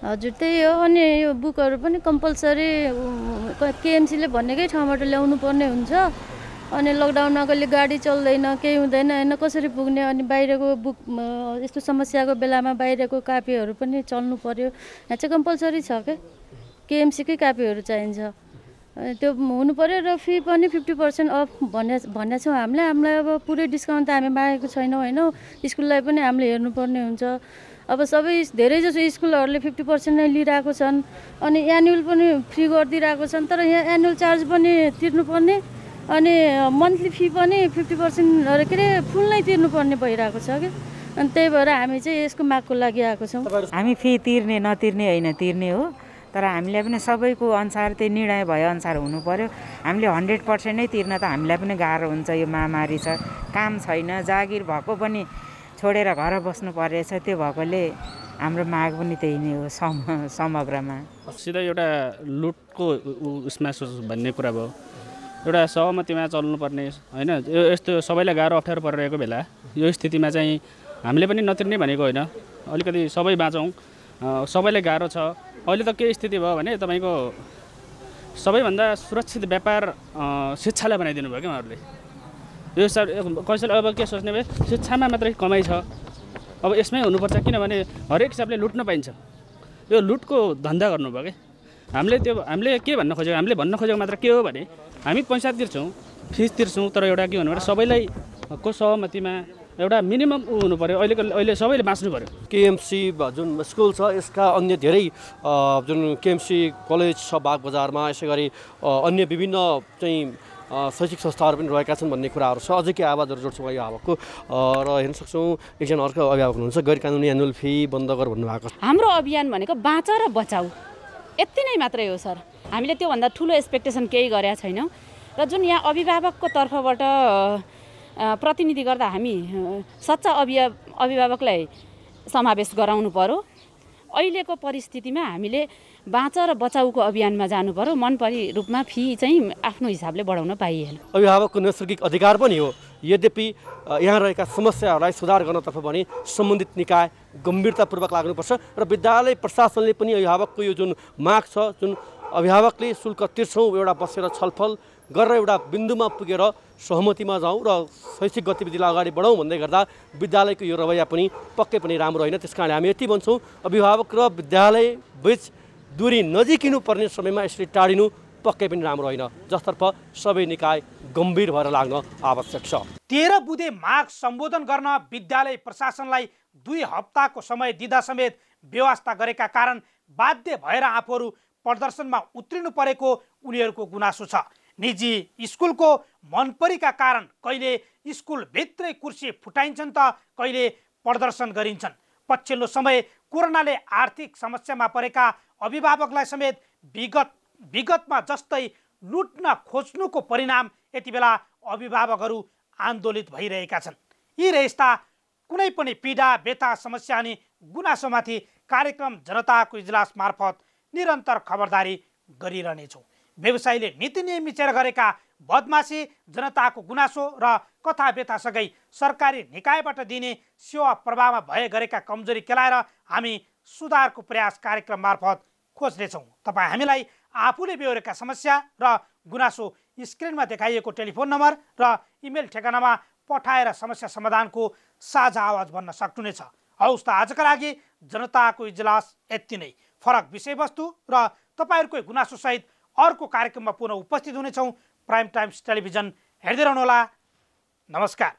हजुर त्यही हो। अनि यो बुकहरू पनि कम्पलसरी केएमसीले भनेकै ठाउँबाट ल्याउनु पर्ने हुन्छ। अनि लकडाउनमा कहिले गाडी चल्दैन, केही हुँदैन होइन, कसरी पुग्ने? अनि बाहिरको बुक यस्तो समस्याको बेलामा बाहिरको कापीहरू पनि चल्नु पर्यो। यहाँ चाहिँ कम्पलसरी छ क्या, केएमसीकै कापीहरू चाहिन्छ। त्यो हुनु पर्यो र फी पनि 50% अफ भन्ने छौँ हामीले। हामीलाई अब पुरै डिस्काउन्ट त हामी मागेको छैनौँ होइन। स्कुललाई पनि हामीले हेर्नुपर्ने हुन्छ। अब सबै धेरैजसो स्कुलहरूले 50% नै लिइरहेको छन्। अनि एनुअल पनि फ्री गरिदिइरहेको छन्, तर यहाँ एनुअल चार्ज पनि तिर्नुपर्ने अनि मन्थली फी पनि 50% के अरे फुल नै तिर्नुपर्ने भइरहेको छ कि। अनि त्यही भएर हामी चाहिँ यसको मागको लागि आएको छौँ। हामी फी तिर्ने नतिर्ने होइन, तिर्ने हो, तर हामीले पनि सबैको अनुसार त्यही निर्णय भएअनुसार हुनु पर्यो। हामीले 100% नै तिर्न त हामीलाई पनि गाह्रो हुन्छ। यो महामारी छ, काम छैन, जागिर भएको पनि छोडेर घर बस्नु परेछ। त्यो भएकोले हाम्रो माग पनि त्यही नै हो समग्रमा। सिधै एउटा लुटको उसमा भन्ने कुरा भयो, एउटा सहमतिमा चल्नुपर्ने होइन। यस्तो सबैलाई गाह्रो अप्ठ्यारो परिरहेको बेला यो स्थितिमा चाहिँ हामीले पनि नतिर्ने भनेको होइन, अलिकति सबै बाँचौँ। सबैलाई गाह्रो छ। अहिले त के स्थिति भयो भने तपाईँको सबैभन्दा सुरक्षित व्यापार शिक्षालाई बनाइदिनु भयो क्या उहाँहरूले। यो कसैले अब के सोच्ने भए शिक्षामा मात्रै कमाइ छ, अब यसमै हुनुपर्छ, किनभने हरेक हिसाबले लुट्न पाइन्छ। यो लुटको धन्दा गर्नुभयो क्या। हामीले के भन्न खोजेको, हामीले भन्न खोजेको मात्र के हो भने हामी पैसा तिर्छौँ, फिस तिर्छौँ, तर एउटा के भन्नु भने सबैलाई को सहमतिमा एउटा मिनिमम हुनु पऱ्यो। अहिले सबैले बाँच्नु पऱ्यो। केएमसी जुन स्कुल छ यसका अन्य धेरै जुन केएमसी कलेज छ बागबजारमा, यसै गरी अन्य विभिन्न चाहिँ शैक्षिक संस्थाहरू पनि रहेका छन् भन्ने कुराहरू छ। अझै के आवाजहरू जोड्छौँ अभिभावकको र हेर्न सक्छौँ एकजना अर्को अभिभावक हुनुहुन्छ, गैर कानुनी एनुअल फी बन्द गर भन्नुभएको छ। हाम्रो अभियान भनेको बाँच र बचाऊ यति नै मात्रै हो सर। हामीले त्योभन्दा ठुलो एक्सपेक्टेसन केही गरेका छैनौँ। र जुन यहाँ अभिभावकको तर्फबाट प्रतिनिधि गर्दा हामी सच्चा अभिभावकलाई समावेश गराउनु पर्यो। अहिलेको परिस्थितिमा हामीले बाँच र बचाउको अभियानमा जानु पर्यो। मनपरी रूपमा फी चाहिँ आफ्नो हिसाबले बढाउन पाइएन। अभिभावकको नैसर्गिक अधिकार पनि हो, यद्यपि यहाँ रहेका समस्याहरूलाई सुधार गर्नतर्फ भने सम्बन्धित निकाय गम्भीरतापूर्वक लाग्नुपर्छ र विद्यालय प्रशासनले पनि अभिभावकको यो जुन माग छ, जुन अभिभावकले शुल्क तिर्छौँ एउटा बसेर छलफल गरेर एउटा बिन्दुमा पुगेर सहमतिमा जाउँ र शैक्षिक गतिविधिलाई अगाडि बढाउँ भन्दै गर्दा विद्यालयको यो रवैया पनि पक्कै पनि राम्रो होइन। त्यस कारण हामी यति भन्छौँ अभिभावक र विद्यालय बीच दूरी नजिकिनु पर्ने समयमा यसरी टाढिनु पक्कै पनि राम्रो होइन, जसतर्फ सबै निकाय गम्भीर भएर लाग्न आवश्यक छ। 13 बुँदे माग सम्बोधन गर्न विद्यालय प्रशासनलाई 2 हप्ताको समय दिँदा समेत व्यवस्था गरेका कारण बाध्य भएर आफूहरू प्रदर्शनमा उत्रिनु परेको उनीहरूको गुनासो छ। निजी स्कुलको मनपरीका कारण कहिले स्कुलभित्रै कुर्सी फुटाइन्छन् त कहिले प्रदर्शन गरिन्छन्। पछिल्लो समय कोरोनाले आर्थिक समस्यामा परेका अभिभावकलाई समेत विगतमा जस्तै लुट्न खोज्नुको परिणाम यति बेला अभिभावकहरू आन्दोलित भइरहेका छन्। यी र यस्ता कुनै पनि पीडा व्यथा समस्या अनि गुनासोमाथि कार्यक्रम जनताको इजलास मार्फत निरन्तर खबरदारी गरिरहनेछौँ। व्यवसायीले नीति नियम मिचेर गरेका बदमासी, जनताको गुनासो र कथा व्यथासँगै सरकारी निकायबाट दिने सेवा प्रवाहमा भए गरेका कमजोरी केलाएर हामी सुधारको प्रयास कार्यक्रम मार्फत खोज्नेछौँ। तपाईँ हामीलाई आफूले बेहोरेका समस्या र गुनासो स्क्रिनमा देखाइएको टेलिफोन नम्बर र इमेल ठेगानामा पठाएर समस्या समाधानको साझा आवाज भन्न सक्नुहुनेछ। हौस् त आजका लागि जनताको इजलास यति नै। फरक विषयवस्तु र तपाईँहरूकै गुनासोसहित अर्को कार्यक्रममा पुनः उपस्थित हुनेछौँ। प्राइम टाइम्स टेलिभिजन हेर्दै रहनुहोला। नमस्कार।